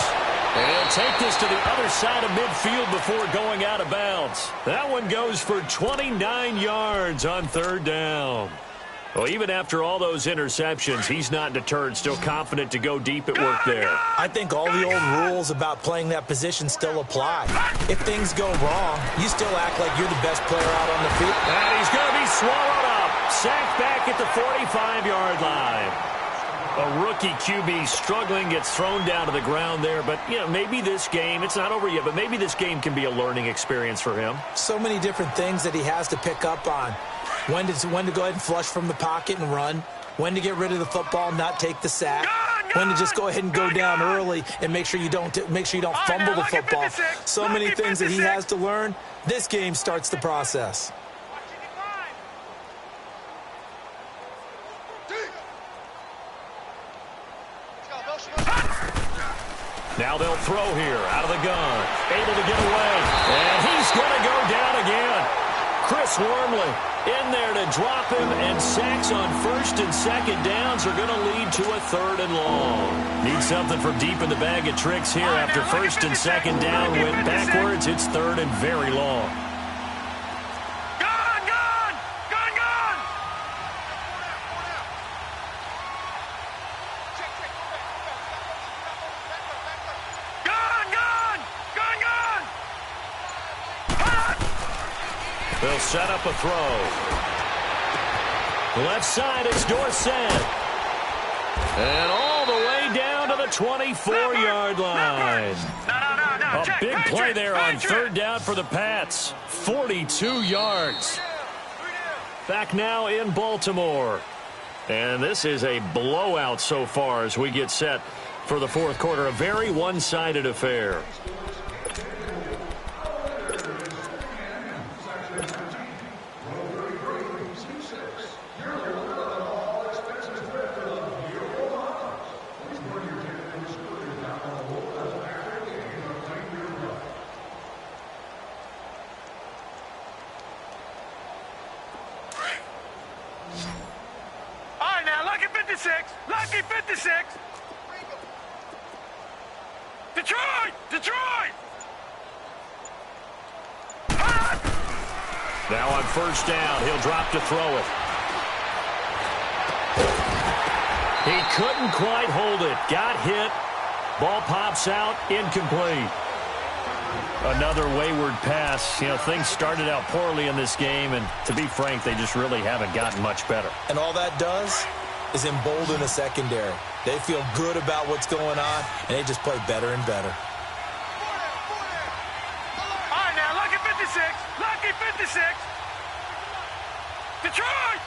And he'll take this to the other side of midfield before going out of bounds. That one goes for 29 yards on 3rd down. Well, even after all those interceptions, he's not deterred, still confident to go deep at work there. I think all the old rules about playing that position still apply. If things go wrong, you still act like you're the best player out on the field. And he's going to be swallowed up. Sacked back at the 45-yard line. A rookie QB struggling, gets thrown down to the ground there. But, you know, maybe this game, it's not over yet, but maybe this game can be a learning experience for him. So many different things that he has to pick up on. When to go ahead and flush from the pocket and run. When to get rid of the football and not take the sack. When to just go ahead and go down early and make sure you don't fumble the football. So many things that he has to learn. This game starts the process. Now they'll throw here out of the gun. Able to get away. And he's going to go down again. Chris Wormley in there to drop him, and sacks on 1st and 2nd downs are going to lead to a 3rd and long. Need something from deep in the bag of tricks here after 1st and 2nd down went backwards. It's 3rd and very long. They'll set up a throw. Left side, it's Dorsett. And all the way down to the 24-yard line. A big play there on third down for the Pats. 42 yards. Back now in Baltimore. And this is a blowout so far as we get set for the fourth quarter. A very one-sided affair. Lucky 56! Detroit! Now on first down, he'll drop to throw it. He couldn't quite hold it. Got hit. Ball pops out. Incomplete. Another wayward pass. You know, things started out poorly in this game, and to be frank, they just really haven't gotten much better. And all that does is embolden the secondary. They feel good about what's going on, and they just play better and better. All right, now, lucky 56! Lucky 56! Detroit!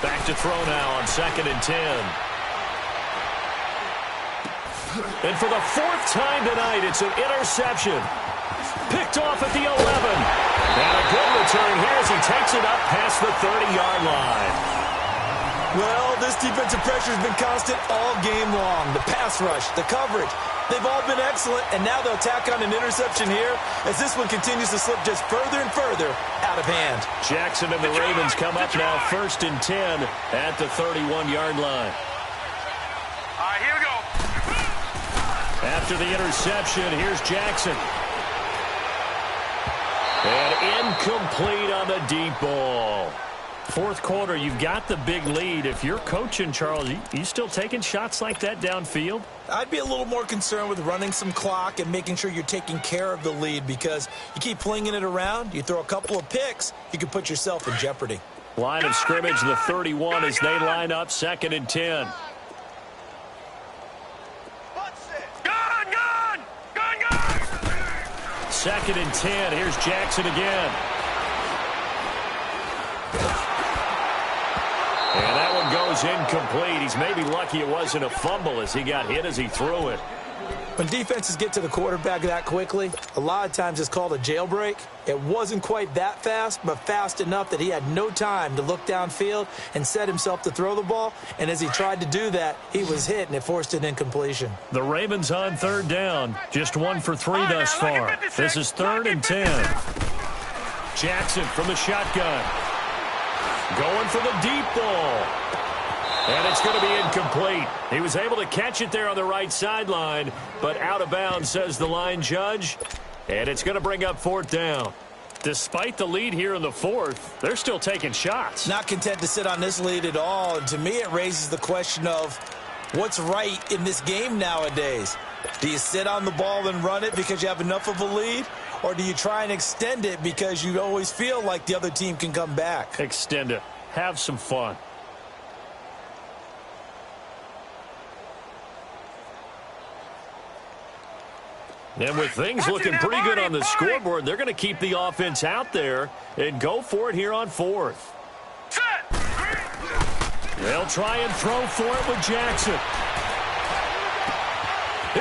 Back to throw now on 2nd and 10. And for the fourth time tonight, it's an interception. Picked off at the 11. And a good return here as he takes it up past the 30-yard line. Well, this defensive pressure has been constant all game long. The pass rush, the coverage, they've all been excellent, and now they'll tack on an interception here as this one continues to slip just further and further out of hand. Jackson and the Ravens come up now 1st and 10 at the 31-yard line. All right, here we go. After the interception, here's Jackson. And incomplete on the deep ball. Fourth quarter, you've got the big lead. If you're coaching, Charles, you still taking shots like that downfield? I'd be a little more concerned with running some clock and making sure you're taking care of the lead, because you keep flinging it around, you throw a couple of picks, you can put yourself in jeopardy. Line of scrimmage, the 31 as they line up 2nd and 10. Second and 10. Here's Jackson again. And that one goes incomplete. He's maybe lucky it wasn't a fumble as he got hit as he threw it. When defenses get to the quarterback that quickly, a lot of times it's called a jailbreak. It wasn't quite that fast, but fast enough that he had no time to look downfield and set himself to throw the ball. And as he tried to do that, he was hit, and it forced an incompletion. The Ravens on third down. Just 1 for 3 thus far. This is 3rd and 10. Jackson from the shotgun. Going for the deep ball. And it's going to be incomplete. He was able to catch it there on the right sideline, but out of bounds, says the line judge. And it's going to bring up 4th down. Despite the lead here in the 4th, they're still taking shots. Not content to sit on this lead at all. And to me, it raises the question of what's right in this game nowadays. Do you sit on the ball and run it because you have enough of a lead? Or do you try and extend it because you always feel like the other team can come back? Extend it. Have some fun. And with things looking pretty good on the scoreboard, they're going to keep the offense out there and go for it here on 4th. They'll try and throw for it with Jackson.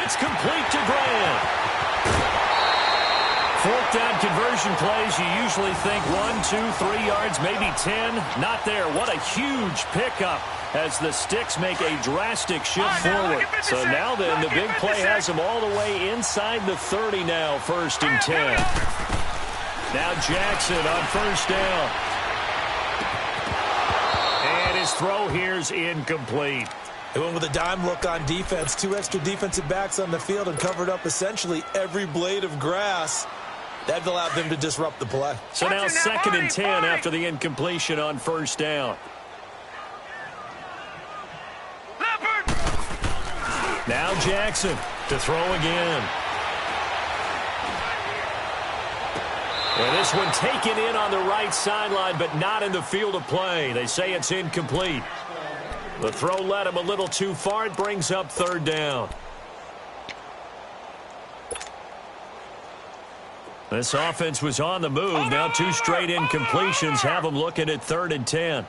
It's complete to Graham. 4th down conversion plays, you usually think 1, 2, 3 yards, maybe 10. Not there. What a huge pickup as the Sticks make a drastic shift forward. So now then, the big play has them all the way inside the 30 now, 1st and 10. Now Jackson on first down. And his throw here's incomplete. They went with a dime look on defense. 2 extra defensive backs on the field and covered up essentially every blade of grass. That allowed them to disrupt the play. So now 2nd and 10 after the incompletion on first down. Now Jackson to throw again. And this one taken in on the right sideline, but not in the field of play. They say it's incomplete. The throw led him a little too far. It brings up third down. This offense was on the move. Now 2 straight incompletions have them looking at 3rd and 10.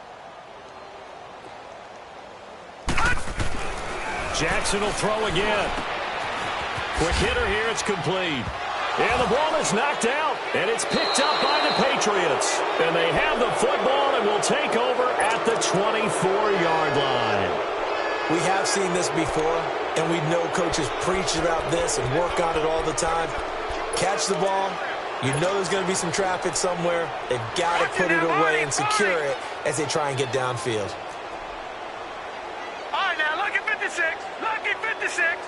Jackson will throw again. Quick hitter here. It's complete. And the ball is knocked out, and it's picked up by the Patriots. And they have the football and will take over at the 24-yard line. We have seen this before, and we know coaches preach about this and work on it all the time. Catch the ball. You know there's going to be some traffic somewhere. They've got to put it away and secure it as they try and get downfield. All right, now, lucky 56. Lucky 56.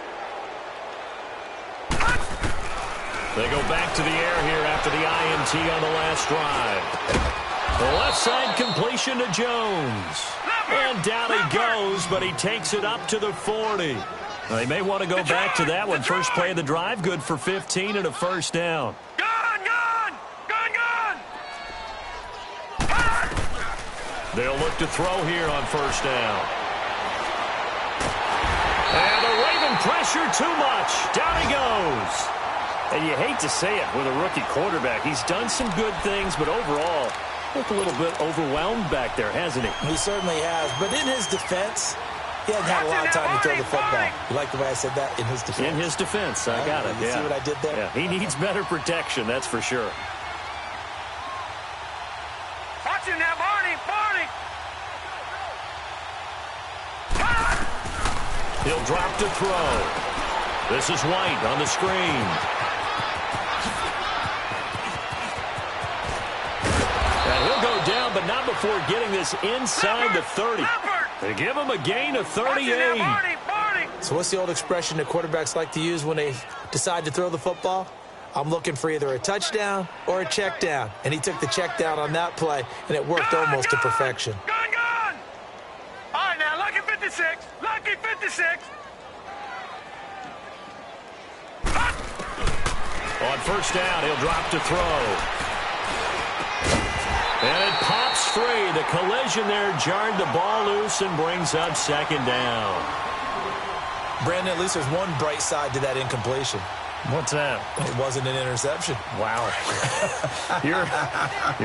They go back to the air here after the INT on the last drive. The left side completion to Jones. And down he goes, but he takes it up to the 40. They may want to go back to that one. First play of the drive, good for 15 and a first down. They'll look to throw here on first down. And the Raven pressure too much. Down he goes. And you hate to say it with a rookie quarterback. He's done some good things, but overall, looked a little bit overwhelmed back there, hasn't he? He certainly has. But in his defense, he hasn't had a lot of time to throw the football. You like the way I said that? In his defense. In his defense. I got it. You see what I did there? Yeah, he needs better protection, that's for sure. Watch him now, Barney. He'll drop to throw. This is White on the screen. And he'll go down, but not before getting this inside the 30. They give him a gain of 38. So what's the old expression that quarterbacks like to use when they decide to throw the football? I'm looking for either a touchdown or a check down. And he took the check down on that play, and it worked almost to perfection. Gun! All right, now, lucky 56. Lucky 56. On first down, he'll drop to throw. And it pops free. The collision there jarred the ball loose and brings up second down. Brandon, at least there's one bright side to that incompletion. What's that? It wasn't an interception. Wow. You're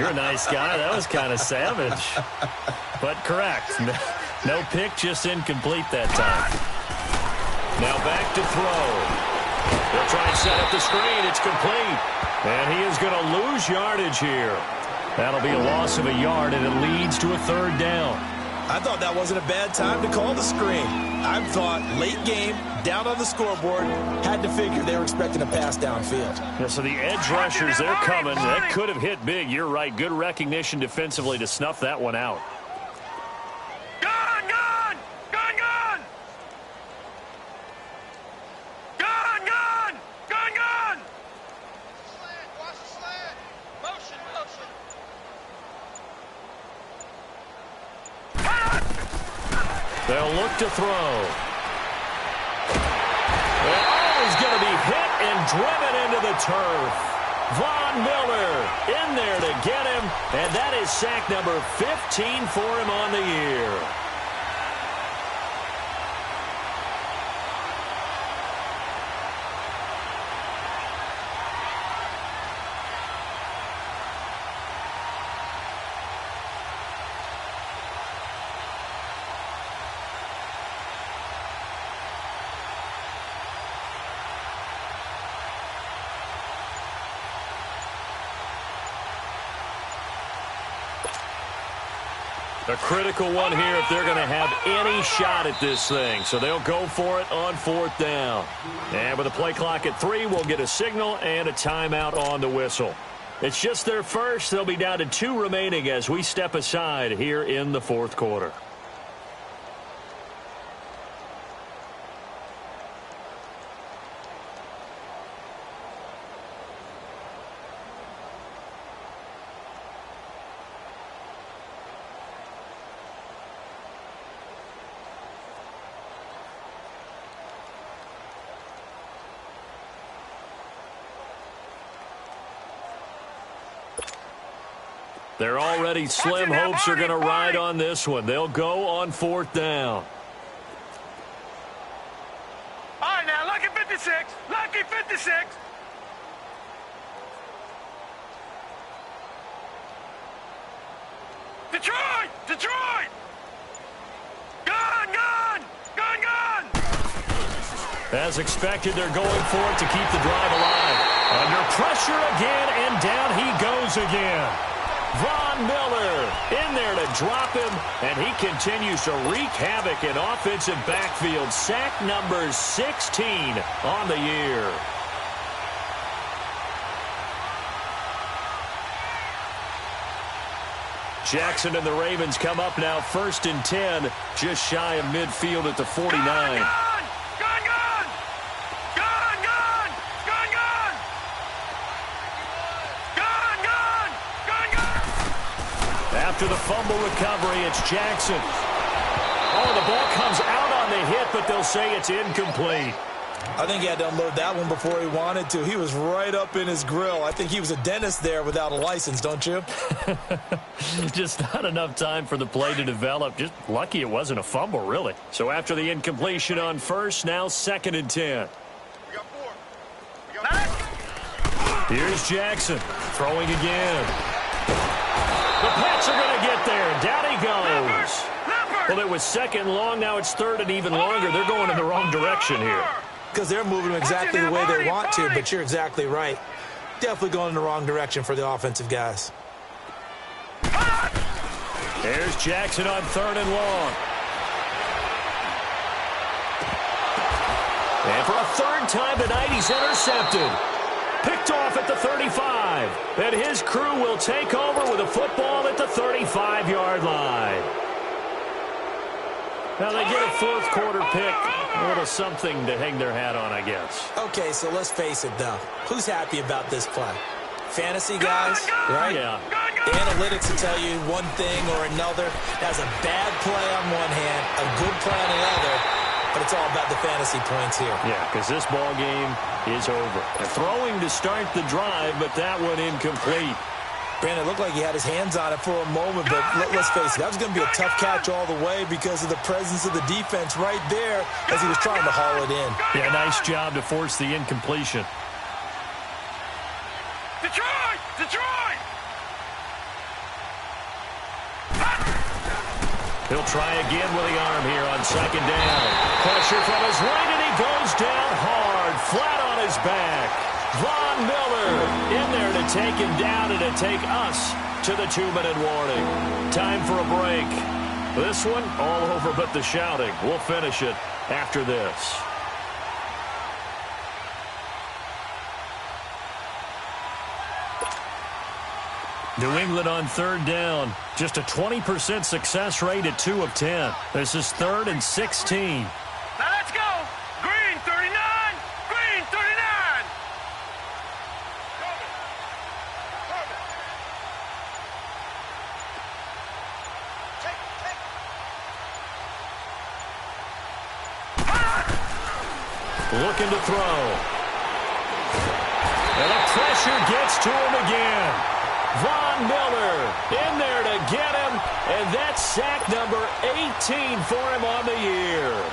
a nice guy. That was kind of savage. But correct. No pick, just incomplete that time. Now back to throw. They'll try and set up the screen. It's complete. And he is going to lose yardage here. That'll be a loss of a yard, and it leads to a third down. I thought that wasn't a bad time to call the screen. I thought late game, down on the scoreboard, had to figure they were expecting a pass downfield. Yeah, so the edge rushers, they're coming. That could have hit big. You're right. Good recognition defensively to snuff that one out. They'll look to throw. Oh, he's going to be hit and driven into the turf. Von Miller in there to get him, and that is sack number 15 for him on the year. A critical one here if they're going to have any shot at this thing. So they'll go for it on fourth down. And with the play clock at 3, we'll get a signal and a timeout on the whistle. It's just their first. They'll be down to 2 remaining as we step aside here in the fourth quarter. They're already slim hopes are going to ride on this one. They'll go on 4th down. All right, now, lucky 56. Lucky 56. Detroit! Detroit! Gun, gun! Gun, gun! As expected, they're going for it to keep the drive alive. Under pressure again, and down he goes again. Von Miller in there to drop him, and he continues to wreak havoc in offensive backfield. Sack number 16 on the year. Jackson and the Ravens come up now 1st and 10, just shy of midfield at the 49. Gun, gun! Gun, gun! Gun, gun! Gun, gun! Gun, gun! Gun, gun! After the fumble recovery, it's Jackson. Oh, the ball comes out on the hit, but they'll say it's incomplete. I think he had to unload that one before he wanted to. He was right up in his grill. I think he was a dentist there without a license, don't you? Just not enough time for the play to develop. Just lucky it wasn't a fumble, really. So after the incompletion on 1st, now 2nd and 10. Here's Jackson throwing again. The Pats are going to get there. Down he goes. Well, it was 2nd long. Now it's 3rd and even longer. They're going in the wrong direction here. Because they're moving exactly the way they want to, but you're exactly right. Definitely going in the wrong direction for the offensive guys. There's Jackson on 3rd and long. And for a 3rd time tonight, he's intercepted. Picked off at the 35. And his crew will take over with a football at the 35-yard line. Now they get a 4th quarter pick. A little something to hang their hat on, I guess. Okay, so let's face it, though. Who's happy about this play? Fantasy guys, right? Yeah. The analytics will tell you one thing or another. That's a bad play on one hand, a good play on the other, but it's all about the fantasy points here. Yeah, because this ball game is over. They're throwing to start the drive, but that one incomplete. Brandon, it looked like he had his hands on it for a moment, but let's face it, that was going to be a tough catch all the way because of the presence of the defense right there as he was trying to haul it in. Yeah, nice job to force the incompletion. Detroit! Detroit! He'll try again with the arm here on 2nd down. Pressure from his right, and he goes down hard, flat on his back. Von Miller in there to take him down and to take us to the 2-minute warning. Time for a break. This one all over but the shouting. We'll finish it after this. New England on 3rd down. Just a 20% success rate at 2 of 10. This is 3rd and 16. Now let's go! Green 39! Green 39! Looking to throw. And the pressure gets to him again. Von Miller in there to get him, and that's sack number 18 for him on the year.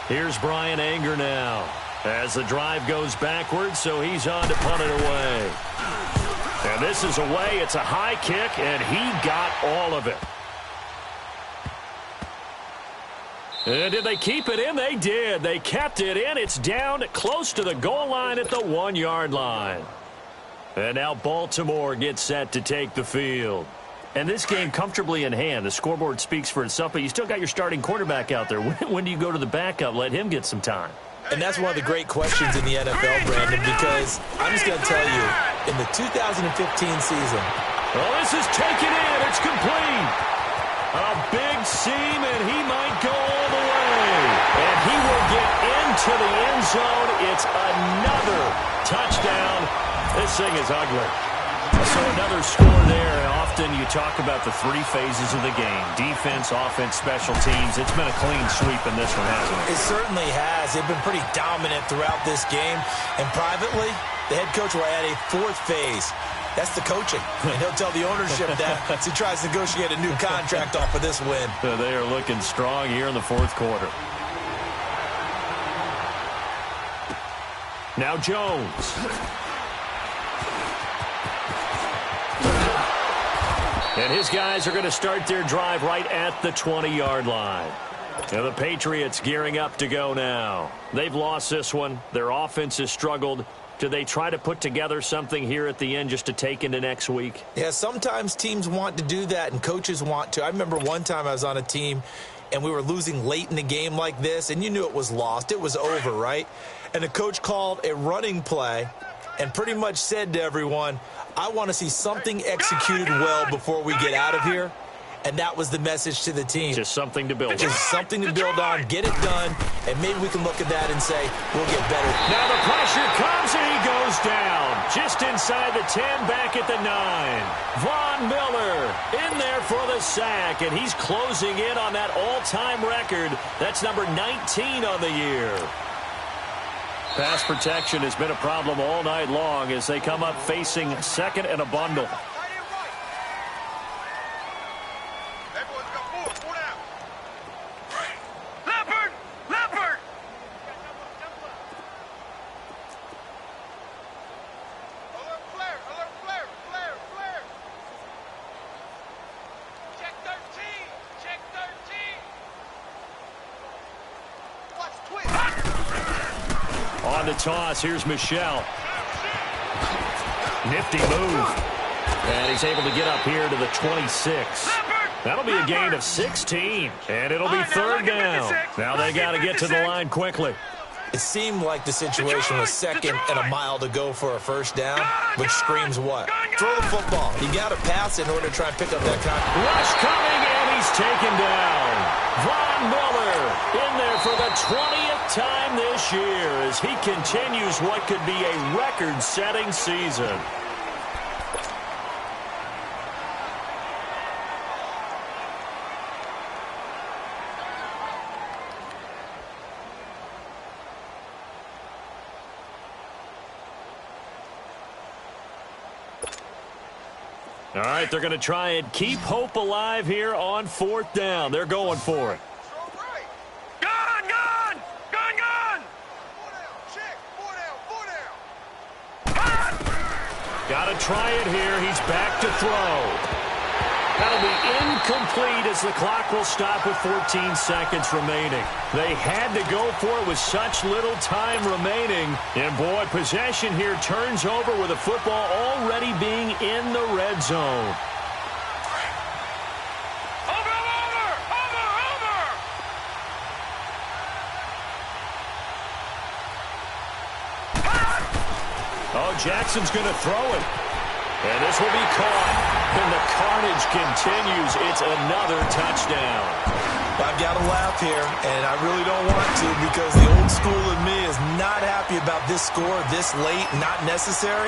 Here's Brian Anger now as the drive goes backwards, so he's on to punt it away. And this is away. It's a high kick, and he got all of it. And did they keep it in? They did. They kept it in. It's down close to the goal line at the 1-yard line. And now Baltimore gets set to take the field. And this game comfortably in hand. The scoreboard speaks for itself, but you still got your starting quarterback out there. When do you go to the backup? Let him get some time. And that's one of the great questions in the NFL, Brandon, because I'm just going to tell you, in the 2015 season. Well, this is taken in. It's complete. A big seam, and he might go all the way. And he will get into the end zone. It's another touchdown This thing is ugly. So another score there. Often you talk about the three phases of the game. Defense, offense, special teams. It's been a clean sweep in this one, hasn't it? It certainly has. They've been pretty dominant throughout this game. And privately, the head coach will add a fourth phase. That's the coaching. And he'll tell the ownership that as he tries to negotiate a new contract off of this win. So they are looking strong here in the fourth quarter. Now Jones. And his guys are going to start their drive right at the 20-yard line. Now the Patriots gearing up to go now. They've lost this one. Their offense has struggled. Do they try to put together something here at the end just to take into next week? Yeah, sometimes teams want to do that and coaches want to. I remember one time I was on a team and we were losing late in the game like this, and you knew it was lost. It was over, right? And the coach called a running play and pretty much said to everyone, I want to see something executed well before we get out of here. And that was the message to the team. Just something to build on. Just something to build on, get it done, and maybe we can look at that and say, we'll get better. Now the pressure comes and he goes down. Just inside the 10, back at the 9. Von Miller in there for the sack, and he's closing in on that all-time record. That's number 19 on the year. Pass protection has been a problem all night long as they come up facing second and a bundle. On the toss, here's Michelle. Nifty move. And he's able to get up here to the 26. That'll be a gain of 16. And it'll be third down. Now they got to get to the line quickly. It seemed like the situation was second and a mile to go for a first down, which screams what? Throw the football. You got to pass in order to try and pick up that contact. Rush coming, and he's taken down. Von Miller in there for the 20th time this year as he continues what could be a record-setting season. All right, they're going to try and keep hope alive here on fourth down. They're going for it. Gun! Got to try it here. He's back to throw. That'll be incomplete as the clock will stop with 14 seconds remaining. They had to go for it with such little time remaining. And, boy, possession here turns over with the football already being in the red zone. Oh, Jackson's going to throw it. And this will be caught. And the carnage continues. It's another touchdown. I've got to laugh here, and I really don't want to because the old school in me is not happy about this score this late, not necessary.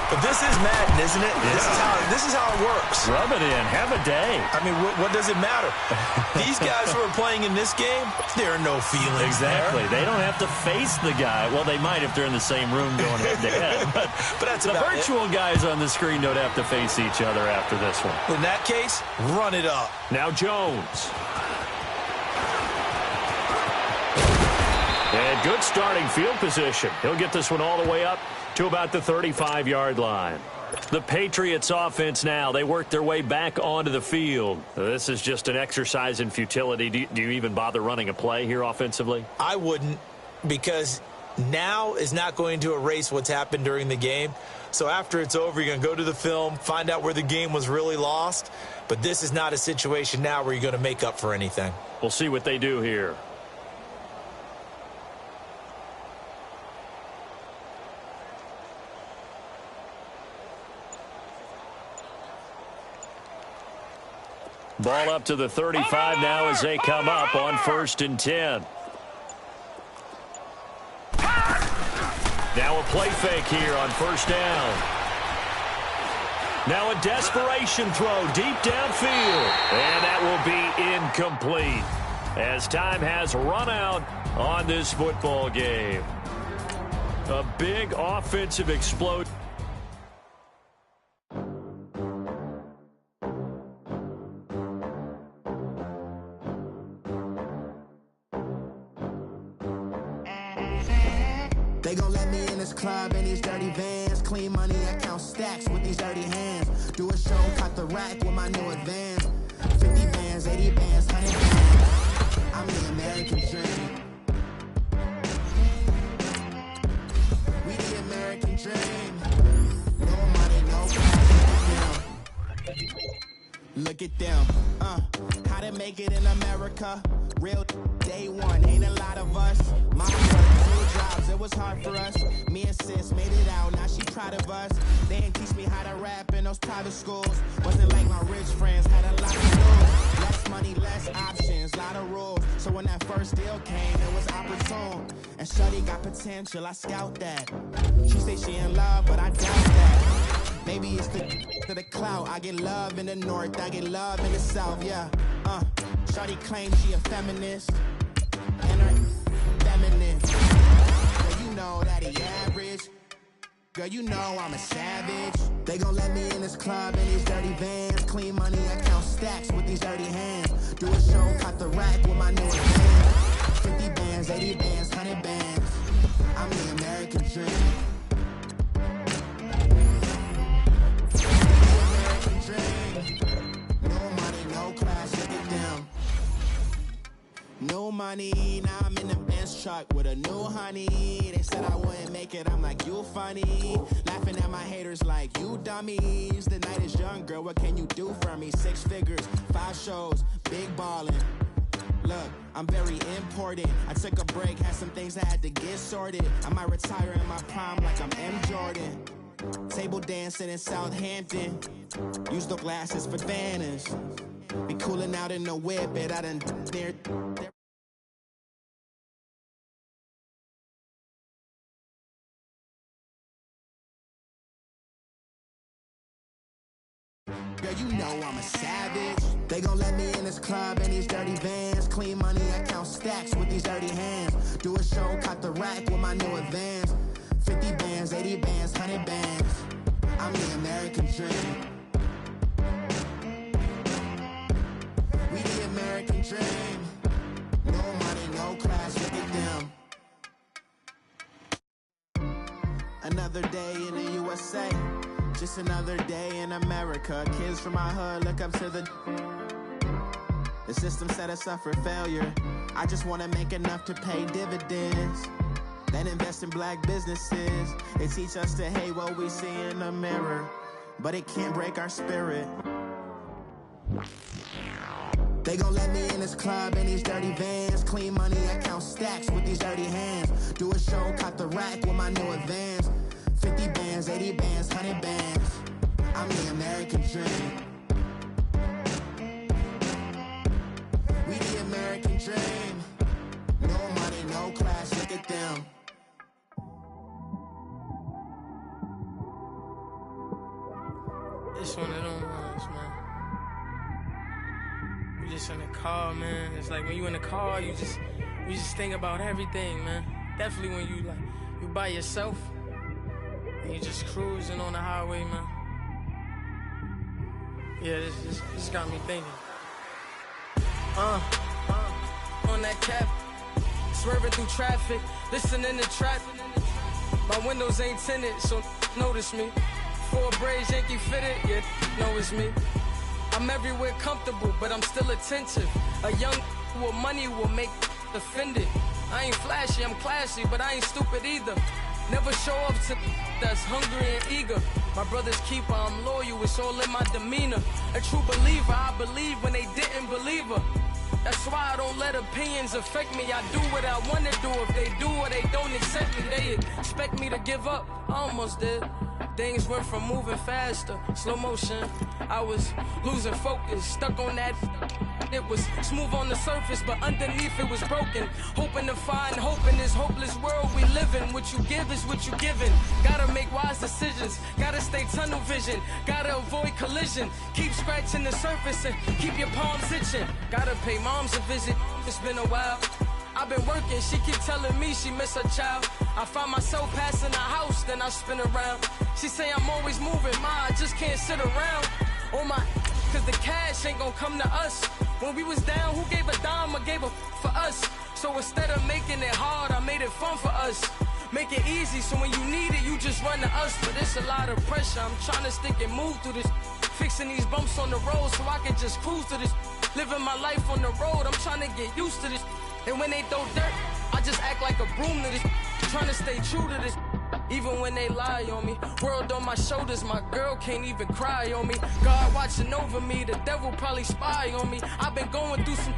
But this is Madden, isn't it? Yeah. This is how it works. Rub it in. Have a day. I mean, what does it matter? These guys who are playing in this game, there are no feelings Exactly. there. They don't have to face the guy. Well, they might if they're in the same room going head-to-head. But that's the virtual guys on the screen don't have to face each other after this one. In that case, run it up. Now Jones. And good starting field position. He'll get this one all the way up to about the 35-yard line. The Patriots offense now, they work their way back onto the field. This is just an exercise in futility. Do you even bother running a play here offensively? I wouldn't, because now is not going to erase what's happened during the game. So after it's over, you're going to go to the film, find out where the game was really lost. But this is not a situation now where you're going to make up for anything. We'll see what they do here. Ball up to the 35 now as they come up on 1st and 10. Now a play fake here on 1st down. Now a desperation throw deep downfield. And that will be incomplete as time has run out on this football game. A big offensive explosion. They gon' let me in this club in these dirty vans. Clean money, I count stacks with these dirty hands. Do a show, caught the rack with my new advance. 50 bands, 80 bands, 100 bands. I'm the American dream. We the American dream. No money, no cash. Look at them, how to make it in America. Real day one, ain't a lot of us. Mom worked 2 jobs, it was hard for us. Me and sis made it out, now she proud of us. They ain't teach me how to rap in those private schools. Wasn't like my rich friends, had a lot to lose. Less money, less options, lot of rules. So when that first deal came, it was opportune. And shawty got potential, I scout that. She say she in love, but I doubt that. Maybe it's the clout. I get love in the north, I get love in the south, yeah. Shawty claims she a feminist, and her feminist. Girl, you know that he average. Girl, you know I'm a savage. They gon' let me in this club in these dirty vans. Clean money, I count stacks with these dirty hands. Do a show, caught the rack with my new advance. 50 bands, 80 bands, 100 bands. I'm the American dream. No money, now I'm in the Benz truck with a new honey. They said I wouldn't make it, I'm like, you funny. Laughing at my haters like, you dummies. The night is young, girl, what can you do for me? 6 figures, 5 shows, big ballin'. Look, I'm very important. I took a break, had some things I had to get sorted. I might retire in my prime like I'm M. Jordan. Table dancing in Southampton. Use the glasses for banners. Be cooling out in the whip, but I done there. Girl, you know I'm a savage. They gon' let me in this club in these dirty vans. Clean money, I count stacks with these dirty hands. Do a show, caught the rack with my new advance. 50 bands, 80 bands, 100 bands. I'm the American dream. We the American dream. No money, no class, look at them. Another day in the USA. Just another day in America. Kids from my hood look up to the system set us up for failure. I just want to make enough to pay dividends. Then invest in black businesses. They teach us to hate what we see in the mirror, but it can't break our spirit. They gon' let me in this club in these dirty vans. Clean money, I count stacks with these dirty hands. Do a show, caught the rack with my new advance. 50 bands, 80 bands, 100 bands. I'm the American dream. We the American dream. No money, no class, look at them. It's one of them ones, man. You just in the car, man. It's like when you in the car, you just think about everything, man. Definitely when you by yourself and you just cruising on the highway, man. Yeah, this got me thinking. On that cap, swerving through traffic, listening to trap. My windows ain't tinted, so notice me. 4 braids, Yankee fitted, yeah, know it's me. I'm everywhere comfortable, but I'm still attentive. A young with money will make offended. I ain't flashy, I'm classy, but I ain't stupid either. Never show up to that's hungry and eager. My brother's keeper, I'm loyal, it's all in my demeanor. A true believer, I believe when they didn't believe her. That's why I don't let opinions affect me. I do what I want to do. If they do or they don't accept me, they expect me to give up. I almost did. Things went from moving faster, slow motion. I was losing focus, stuck on that. It was smooth on the surface, but underneath it was broken. Hoping to find hope in this hopeless world we live in. What you give is what you given. Gotta make wise decisions, gotta stay tunnel vision, gotta avoid collision. Keep scratching the surface and keep your palms itching. Gotta pay moms a visit, it's been a while. I've been working, she keep telling me she miss her child. I find myself passing the house, then I spin around. She say I'm always moving, ma, I just can't sit around. Oh my, cause the cash ain't gonna come to us. When we was down, who gave a dime or gave a for us? So instead of making it hard, I made it fun for us. Make it easy, so when you need it, you just run to us. But it's a lot of pressure, I'm trying to stick and move through this. Fixing these bumps on the road so I can just cruise to this. Living my life on the road, I'm trying to get used to this. And when they throw dirt, I just act like a broom to this. Trying to stay true to this. Even when they lie on me, world on my shoulders, my girl can't even cry on me. God watching over me, the devil probably spy on me. I've been going through some,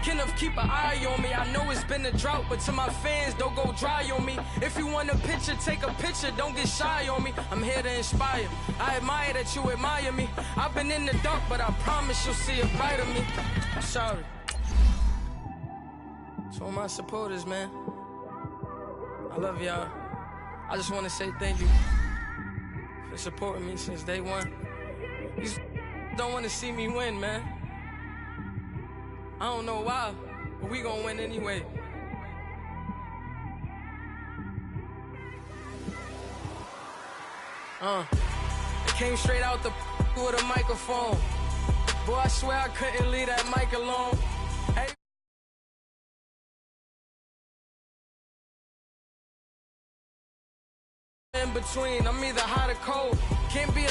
Kenneth keep an eye on me. I know it's been a drought, but to my fans, don't go dry on me. If you want a picture, take a picture, don't get shy on me. I'm here to inspire, I admire that you admire me. I've been in the dark, but I promise you'll see a bright of me. I'm sorry. To all my supporters, man, I love y'all. I just want to say thank you for supporting me since day one. These don't want to see me win, man. I don't know why, but we gonna win anyway. I came straight out the with a microphone. Boy, I swear I couldn't leave that mic alone. Hey. In between, I'm either hot or cold. Can't be a